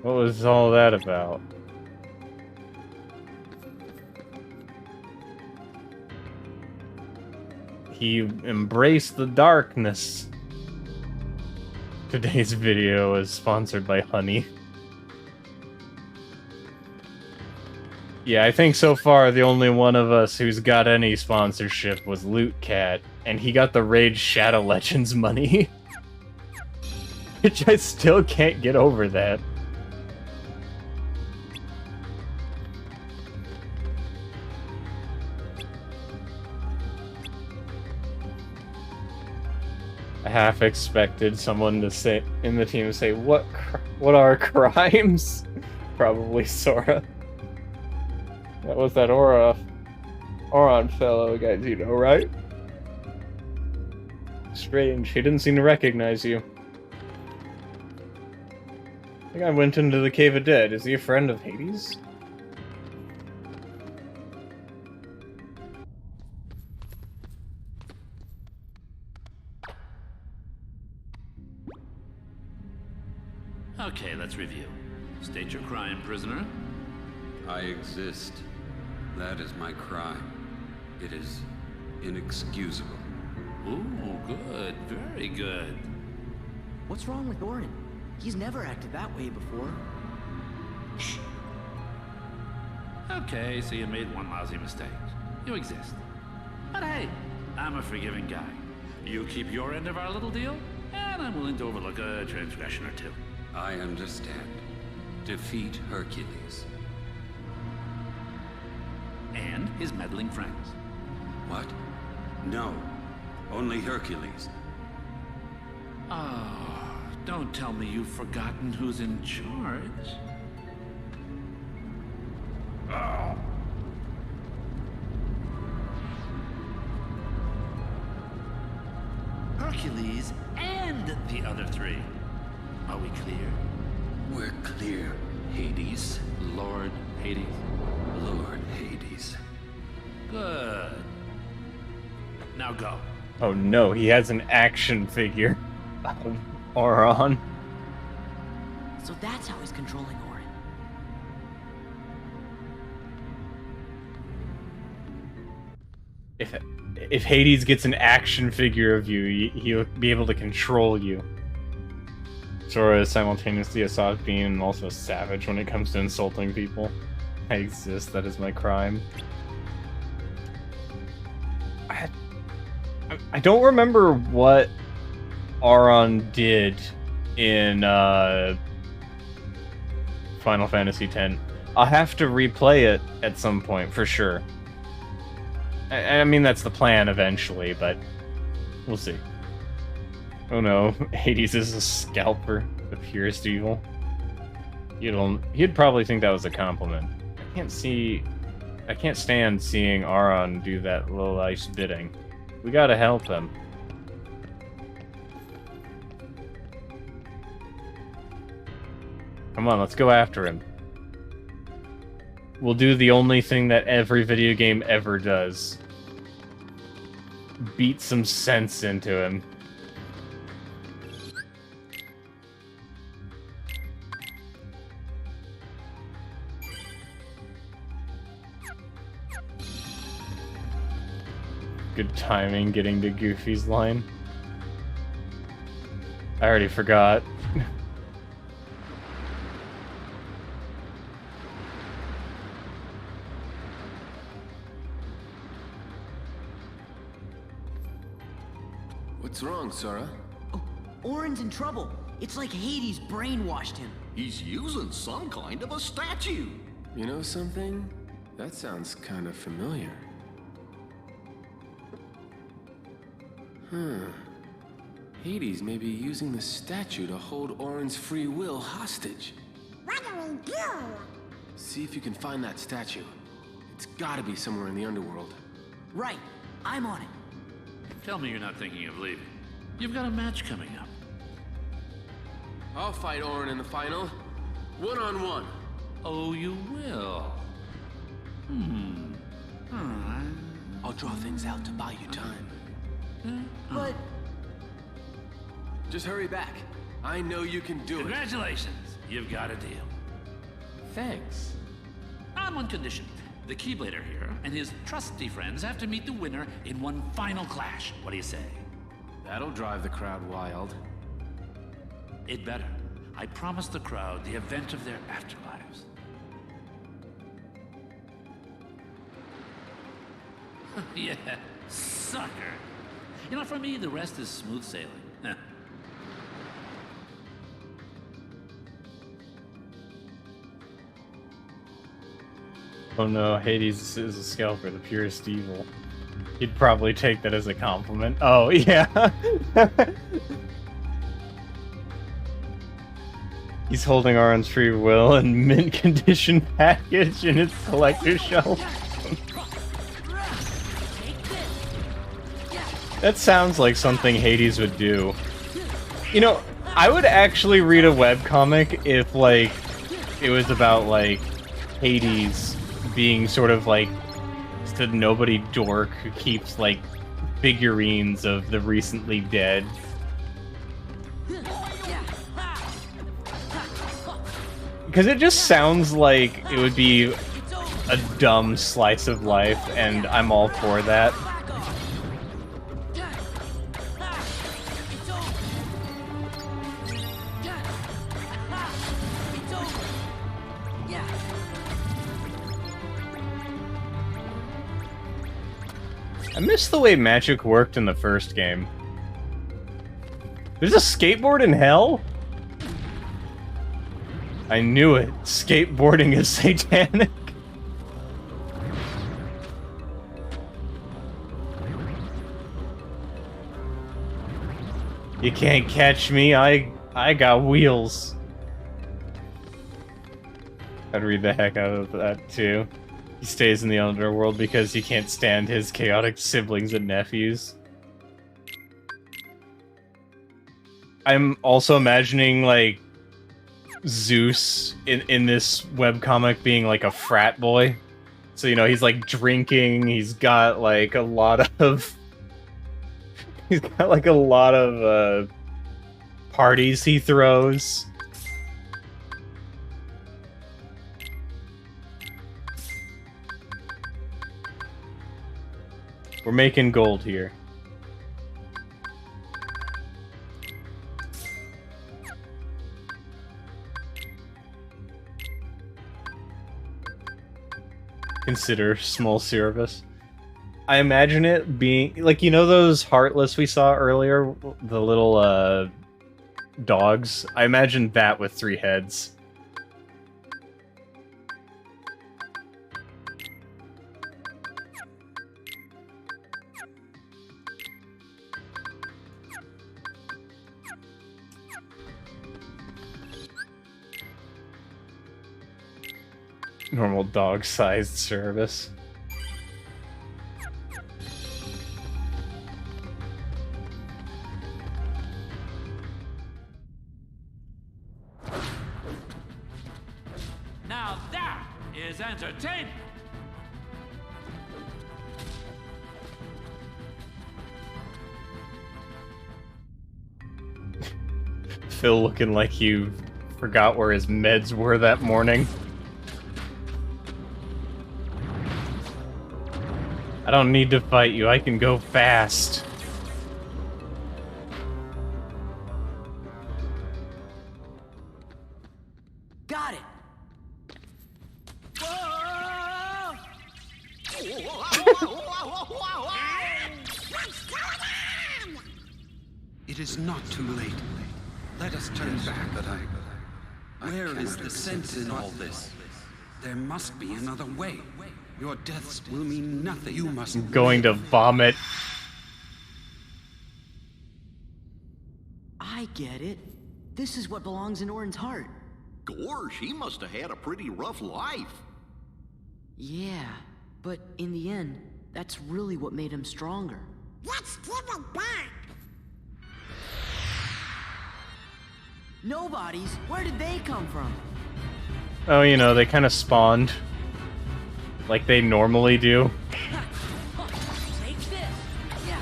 What was all that about? He embraced the darkness. Today's video is sponsored by Honey. Yeah, I think so far the only one of us who's got any sponsorship was Loot Cat, and he got the Raid Shadow Legends money. Which I still can't get over that. I half expected someone to say in the team to say, "What are crimes?" Probably Sora. That was that Auron fellow, guys, you know, right? Strange, he didn't seem to recognize you. I think I went into the Cave of Dead. Is he a friend of Hades? Okay, let's review. State your crime, prisoner. I exist. That is my crime. It is inexcusable. Ooh, good. Very good. What's wrong with Orin? He's never acted that way before. Okay, so you made one lousy mistake. You exist. But hey, I'm a forgiving guy. You keep your end of our little deal, and I'm willing to overlook a transgression or two. I understand. Defeat Hercules. And his meddling friends. What? No. Only Hercules. Oh, don't tell me you've forgotten who's in charge. Oh. Hercules and the other three. Are we clear? We're clear, Hades. Lord Hades. Lord Hades. Good. Now go. Oh no, he has an action figure of Auron. So that's how he's controlling Orin. If Hades gets an action figure of you, he'll be able to control you. Sora is simultaneously a soft being and also a savage when it comes to insulting people. I exist, that is my crime. I don't remember what Auron did in Final Fantasy X. I'll have to replay it at some point, for sure. I mean, that's the plan eventually, but we'll see. Oh no, Hades is a scalper, the purest evil. He'd probably think that was a compliment. I can't stand seeing Auron do that little ice bidding. We gotta help him. Come on, let's go after him. We'll do the only thing that every video game ever does. Beat some sense into him. Good timing getting to Goofy's line. I already forgot. What's wrong, Sora? Oh, Orin's in trouble. It's like Hades brainwashed him. He's using some kind of a statue. You know something? That sounds kind of familiar. Hades may be using the statue to hold Orin's free will hostage. What do we do? See if you can find that statue. It's gotta be somewhere in the underworld. Right. I'm on it. Tell me you're not thinking of leaving. You've got a match coming up. I'll fight Orin in the final. One-on-one. Oh, you will? I'll draw things out to buy you time. But... just hurry back. I know you can do it. Congratulations. You've got a deal. Thanks. On one condition. The Keyblader here and his trusty friends have to meet the winner in one final clash. What do you say? That'll drive the crowd wild. It better. I promised the crowd the event of their afterlives. Yeah, sucker. You know, for me, the rest is smooth sailing. Oh no, Hades is a scalper, the purest evil. He'd probably take that as a compliment. Oh, yeah. He's holding Auron's free will and mint condition package in his collector's shelf. That sounds like something Hades would do. You know, I would actually read a webcomic if, like, it was about, like, Hades being sort of, like, just a nobody dork who keeps, like, figurines of the recently dead. Because it just sounds like it would be a dumb slice of life, and I'm all for that. I miss the way magic worked in the first game. There's a skateboard in hell? I knew it. Skateboarding is satanic. You can't catch me. I got wheels. I'd read the heck out of that too. He stays in the underworld because he can't stand his chaotic siblings and nephews. I'm also imagining, like, Zeus in this webcomic being, like, a frat boy. So, you know, he's, like, drinking, he's got, like, a lot of... he's got, like, a lot of, parties he throws. We're making gold here. Consider small service. I imagine it being like, you know, those Heartless we saw earlier, the little dogs. I imagine that with 3 heads. Normal dog-sized service. Now that is entertainment. Phil looking like you forgot where his meds were that morning. I don't need to fight you, I can go fast. Got it! It is not too late. Let us turn back. But where is the sense in all this? There must be another way. Your deaths will mean nothing. You must. I'm going to vomit. I get it. This is what belongs in Orin's heart. Gosh, he must have had a pretty rough life. Yeah, but in the end, that's really what made him stronger. Let's give it back. Nobodies? Where did they come from? Oh, you know, they kind of spawned. Like they normally do. Take this. Yeah.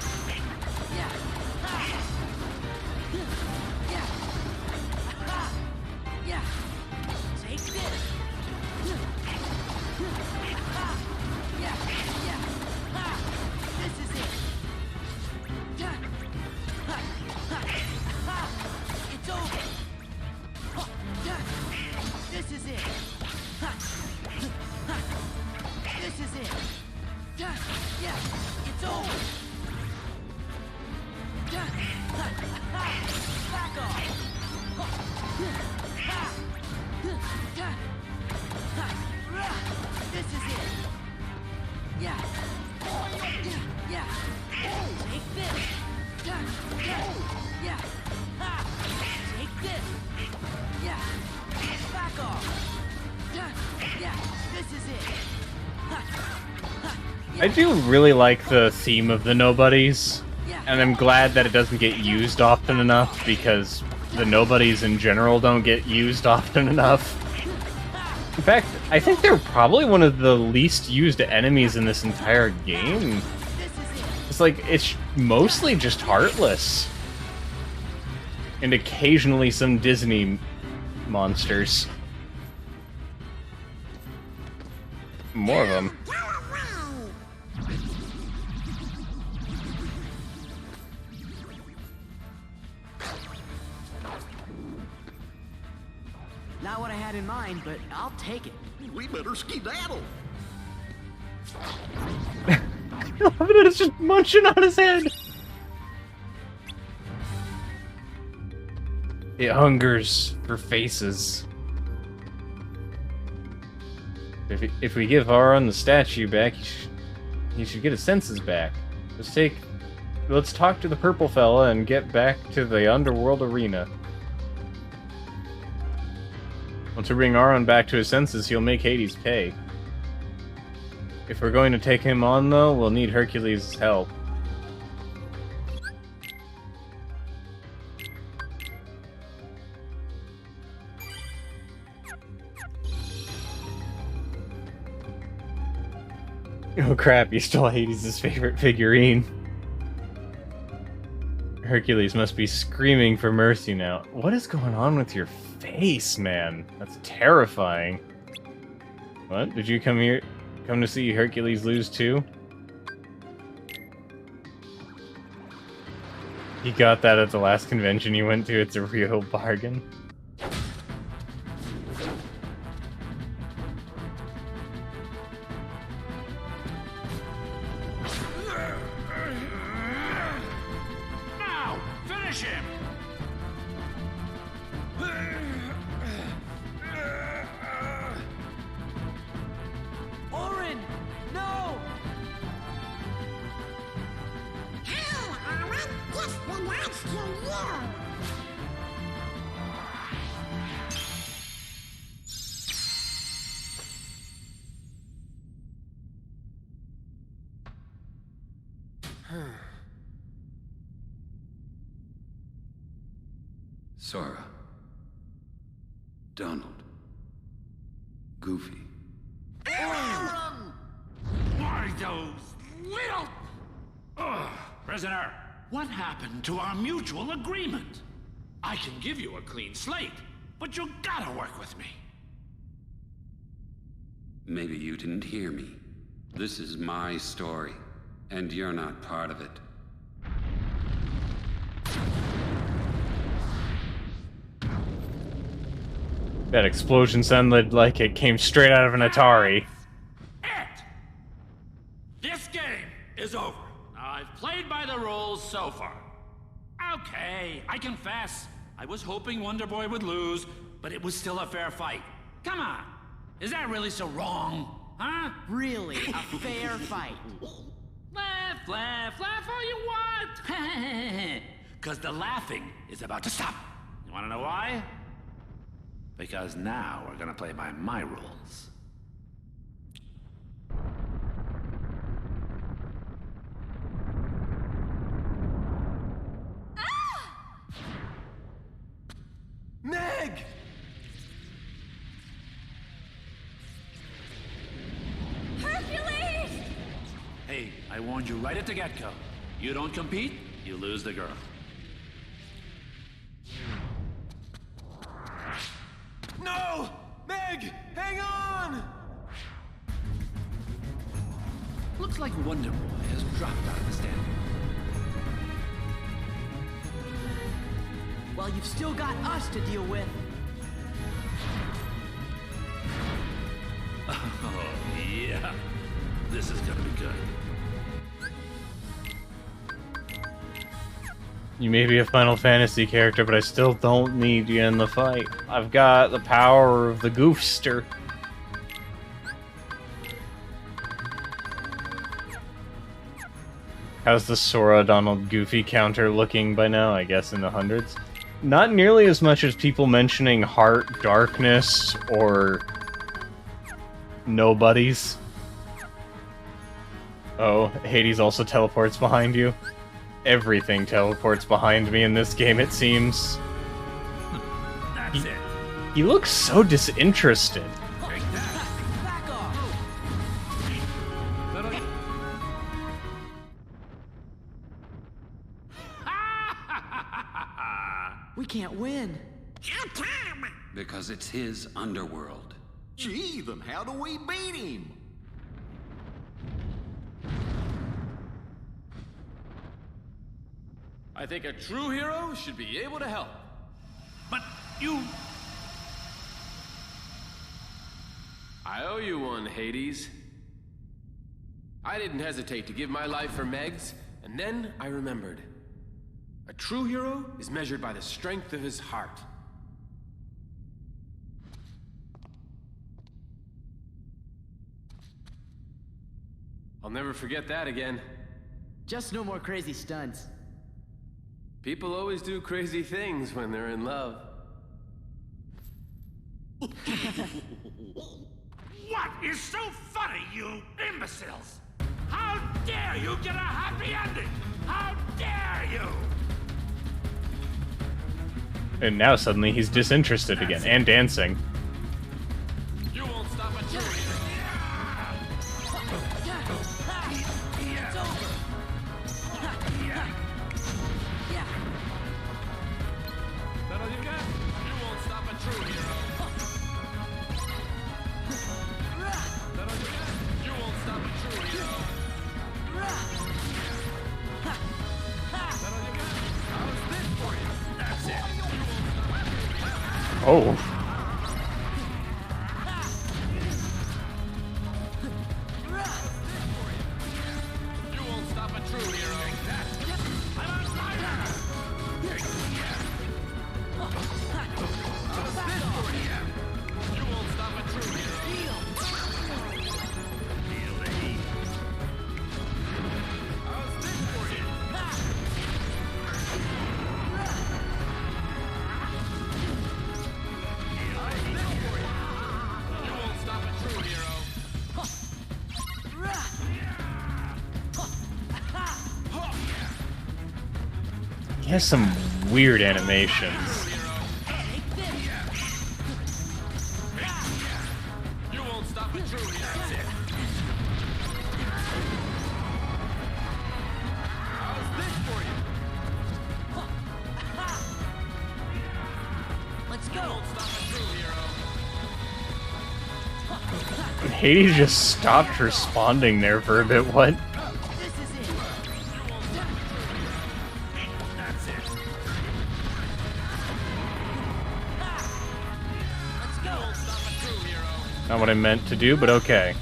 Yeah. Yeah. Yeah. Take this. Yeah. Yeah. This is it. It's over. This is it. This is it. Yeah, it's over. Back off. This is it. Yeah. Yeah. Take this. Yeah. Take this. Yeah. Back off. Yeah. This is it. I do really like the theme of the Nobodies. And I'm glad that it doesn't get used often enough, because the nobodies in general don't get used often enough. In fact, I think they're probably one of the least used enemies in this entire game. It's like, it's mostly just Heartless. And occasionally some Disney monsters. More of them. Not what I had in mind, but I'll take it. We better skedaddle. It's just munching on his head. It hungers for faces. If we give Auron the statue back, he should get his senses back. Let's talk to the purple fella and get back to the underworld arena. Once we bring Auron back to his senses, he'll make Hades pay. If we're going to take him on, though, we'll need Hercules' help. Oh crap, you stole Hades' favorite figurine. Hercules must be screaming for mercy now. What is going on with your face, man? That's terrifying. What? Did you come to see Hercules lose too? You got that at the last convention you went to. It's a real bargain. Sora. Donald. Goofy. Why those little... Ugh. Prisoner, what happened to our mutual agreement? I can give you a clean slate, but you gotta work with me. Maybe you didn't hear me. This is my story, and you're not part of it. That explosion sounded like it came straight out of an Atari. This game is over. I've played by the rules so far. Okay, I confess. I was hoping Wonder Boy would lose, but it was still a fair fight. Come on. Is that really so wrong? Huh? Really, a fair fight. Laugh, laugh, laugh all you want. Because the laughing is about to stop. You want to know why? Because now we're gonna play by my rules. Meg! Hercules! Hey, I warned you right at the get-go. You don't compete, you lose the girl. No! Meg! Hang on! Looks like Wonder Boy has dropped out of the standing. Well, you've still got us to deal with. Oh, yeah. This is gonna be good. You may be a Final Fantasy character, but I still don't need you in the fight. I've got the power of the Goofster. How's the Sora Donald Goofy counter looking by now? I guess in the hundreds. Not nearly as much as people mentioning Heart Darkness or Nobodies. Oh, Hades also teleports behind you. everything teleports behind me in this game, it seems. That's it. He looks so disinterested. We can't win. Because it's his underworld. Gee, then how do we beat him? I think a true hero should be able to help. But you... I owe you one, Hades. I didn't hesitate to give my life for Meg's, and then I remembered. A true hero is measured by the strength of his heart. I'll never forget that again. Just no more crazy stunts. People always do crazy things when they're in love. What is so funny, you imbeciles? How dare you get a happy ending? How dare you? And now suddenly he's disinterested again, and dancing. You won't stop a true hero. That all you got? You won't stop a true hero. That all you got? You won't stop a true hero. That all you got? How's this for you? That's it. Oh. You won't stop a true hero. I'm on fire! How's this for you? You won't stop a true hero. How's this for you? You won't stop a true hero. He has some weird animations. You won't stop a true hero. How's this for you? Let's go. You won't stop a true hero. Hades just stopped responding there for a bit. What? That's it. Not what I meant to do, but okay.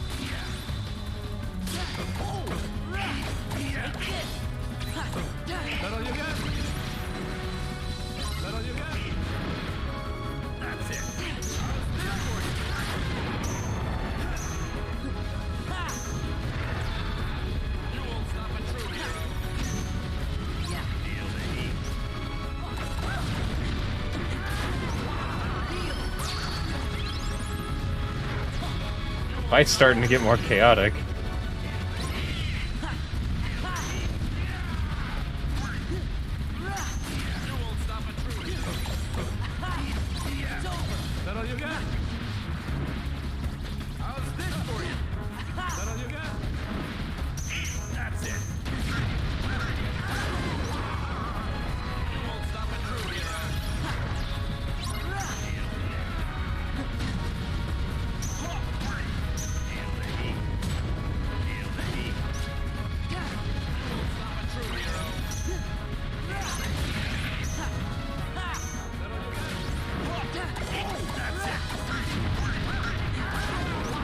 Fight's starting to get more chaotic. That all you got? How's this for you? That all you got? That's it. You won't stop a true hero.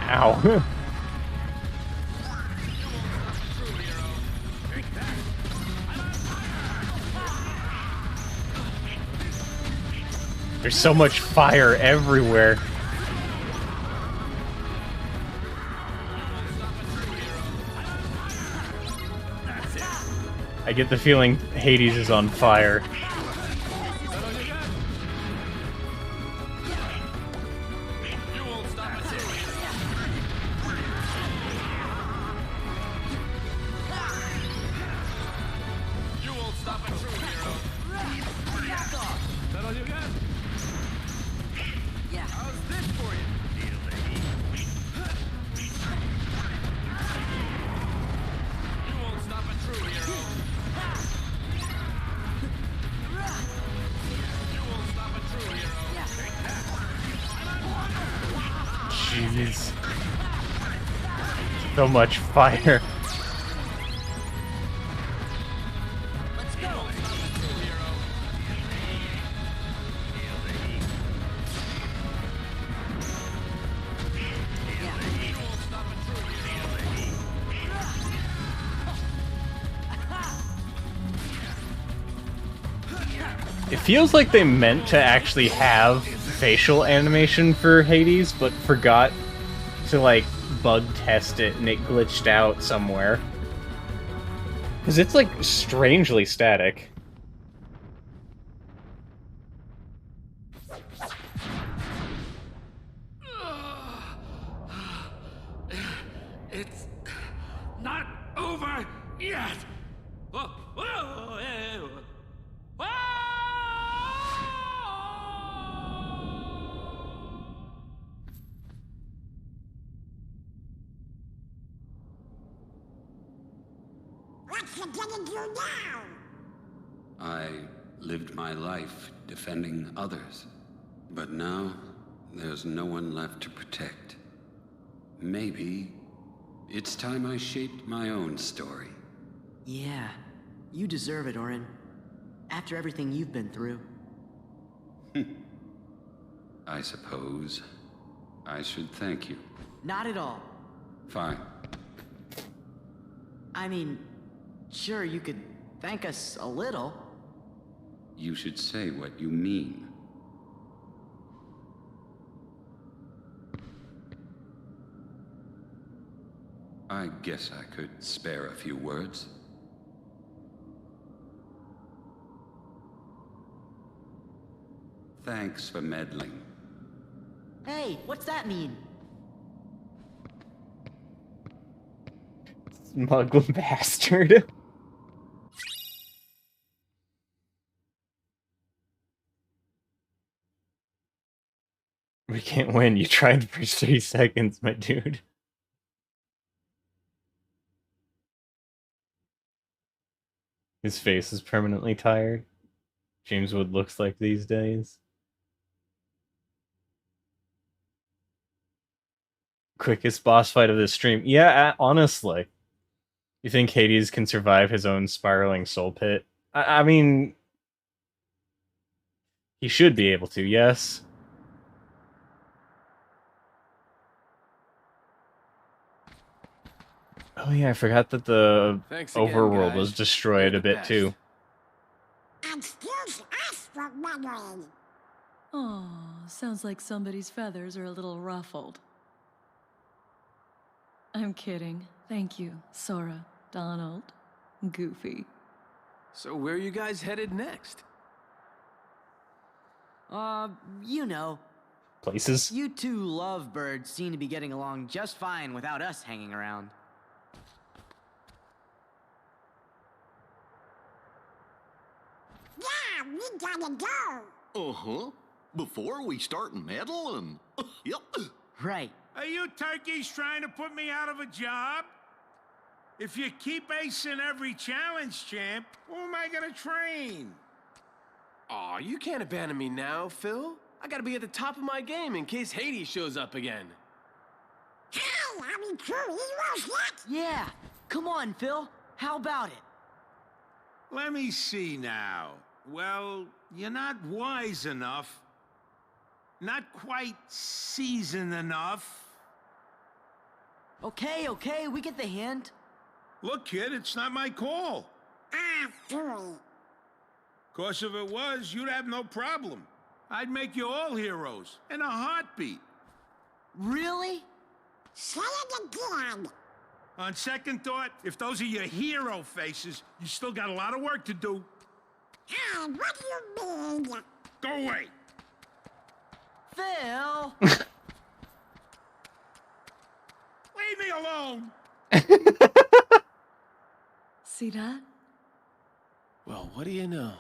Ow. There's so much fire everywhere. I get the feeling Hades is on fire. That'll do good. Yeah. How's this for you? You won't stop a true hero. You won't stop a true hero. Take that. Jeez. So much fire. Let's go. It feels like they meant to actually have facial animation for Hades, but forgot to, like, bug test it, and it glitched out somewhere. Because it's, like, strangely static. It's not over yet. Whoa, whoa, whoa. What you gonna do now? I lived my life defending others. But now, there's no one left to protect. Maybe it's time I shaped my own story. Yeah, you deserve it, Orin. After everything you've been through. I suppose I should thank you. Not at all. Fine. I mean, sure, you could thank us a little. You should say what you mean. I guess I could spare a few words. Thanks for meddling. Hey, what's that mean? Smug bastard. We can't win. You tried for 3 seconds, my dude. His face is permanently tired. James Wood looks like these days. Quickest boss fight of this stream. Yeah, honestly. You think Hades can survive his own spiraling soul pit? I mean... he should be able to, yes. Oh yeah, I forgot that the Thanks again, overworld guys. was destroyed You're a the bit best. too. Excuse us for wondering. Oh, sounds like somebody's feathers are a little ruffled. I'm kidding. Thank you, Sora, Donald, Goofy. So where are you guys headed next? You know. Places? You two lovebirds seem to be getting along just fine without us hanging around. Yeah, we gotta go. Uh-huh. Before we start meddling. Yep. Right. Are you turkeys trying to put me out of a job? If you keep acing every challenge, champ, who am I gonna train? Aw, you can't abandon me now, Phil. I gotta be at the top of my game in case Hades shows up again. Hey, are we true heroes yet? Yeah. Come on, Phil. How about it? Let me see now. Well, you're not wise enough. Not quite seasoned enough. Okay, we get the hint. Look, kid, it's not my call. Ah, phooey. Course if it was, you'd have no problem. I'd make you all heroes in a heartbeat. Really? Say it again. On second thought, if those are your hero faces, you still got a lot of work to do. And what do you mean? Go away. Phil! Leave me alone! See that? Well, what do you know?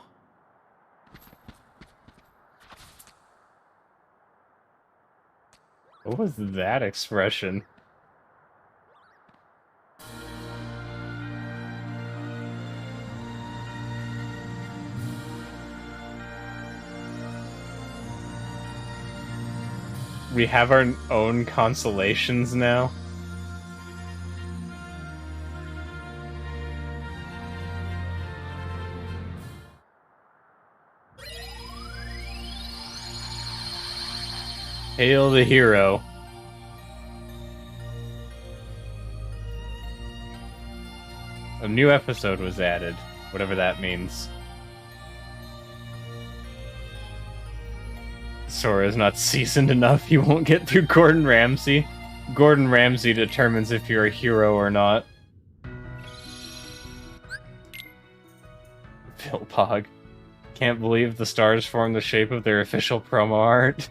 What was that expression? We have our own constellations now. Hail the hero. A new episode was added, whatever that means. Sora is not seasoned enough, you won't get through Gordon Ramsay. Gordon Ramsay determines if you're a hero or not. Philpog. Can't believe the stars form the shape of their official promo art.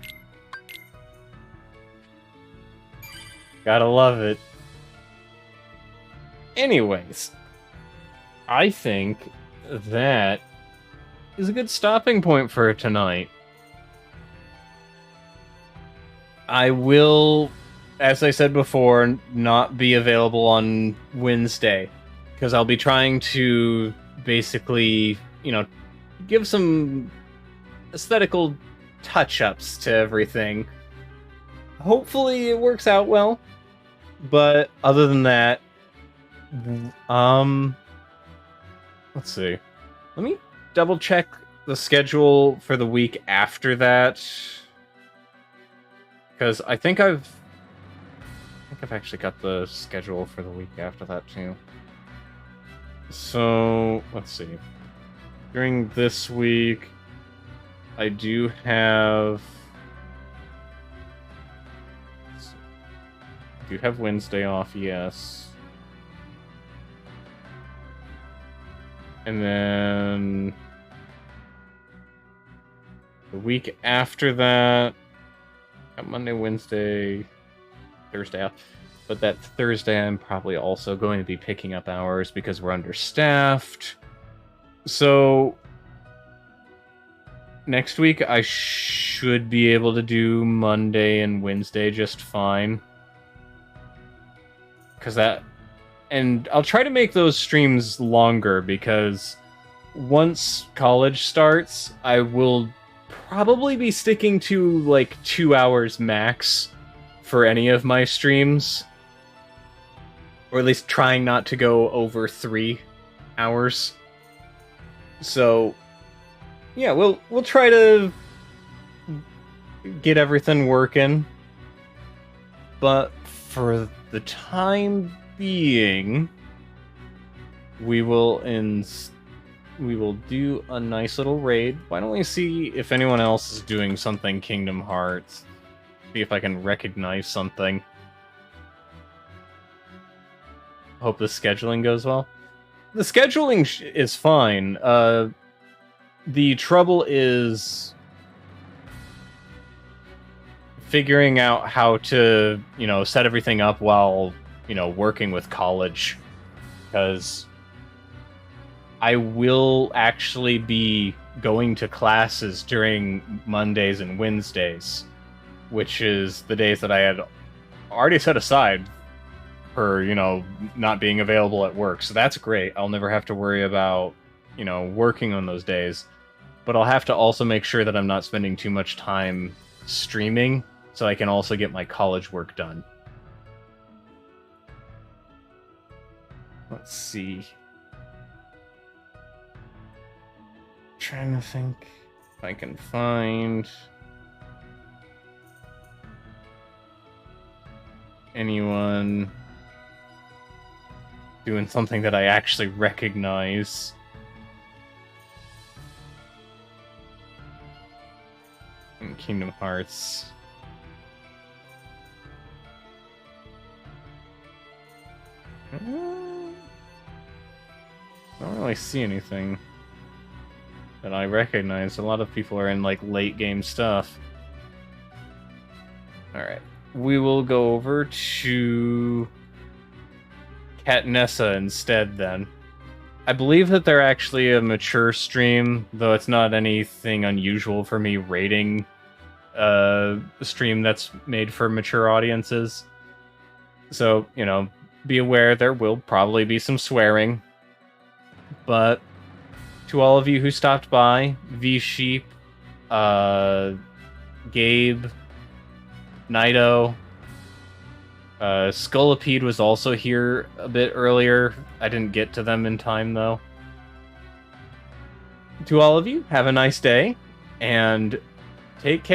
Gotta love it. Anyways, I think that is a good stopping point for tonight. I will, as I said before, not be available on Wednesday, because I'll be trying to basically, give some aesthetical touch-ups to everything. Hopefully it works out well, but other than that, let's see. Let me double check the schedule for the week after that, because I think I've actually got the schedule for the week after that too. So let's see. During this week, I do have Wednesday off, yes. And then the week after that, got Monday, Wednesday, Thursday off. But that Thursday, I'm probably also going to be picking up hours because we're understaffed. So next week, I should be able to do Monday and Wednesday just fine. And I'll try to make those streams longer, because once college starts, I will probably be sticking to like 2 hours max for any of my streams. Or at least trying not to go over 3 hours. So yeah, we'll try to get everything working. But for the time being, we will do a nice little raid. Why don't we see if anyone else is doing something Kingdom Hearts? See if I can recognize something. Hope the scheduling goes well. The scheduling is fine. The trouble is figuring out how to, set everything up while, working with college. Because I will actually be going to classes during Mondays and Wednesdays, which is the days that I had already set aside for, not being available at work. So that's great. I'll never have to worry about, working on those days. But I'll have to also make sure that I'm not spending too much time streaming, so I can also get my college work done. Let's see. Trying to think if I can find anyone doing something that I actually recognize. In Kingdom Hearts. I don't really see anything that I recognize. A lot of people are in like late game stuff. Alright. We will go over to Katnessa instead then. I believe that they're actually a mature stream, though it's not anything unusual for me rating stream that's made for mature audiences. So, you know, be aware there will probably be some swearing. But to all of you who stopped by, V-Sheep, Gabe, Nido, Scullipede was also here a bit earlier. I didn't get to them in time, though. To all of you, have a nice day, and take care.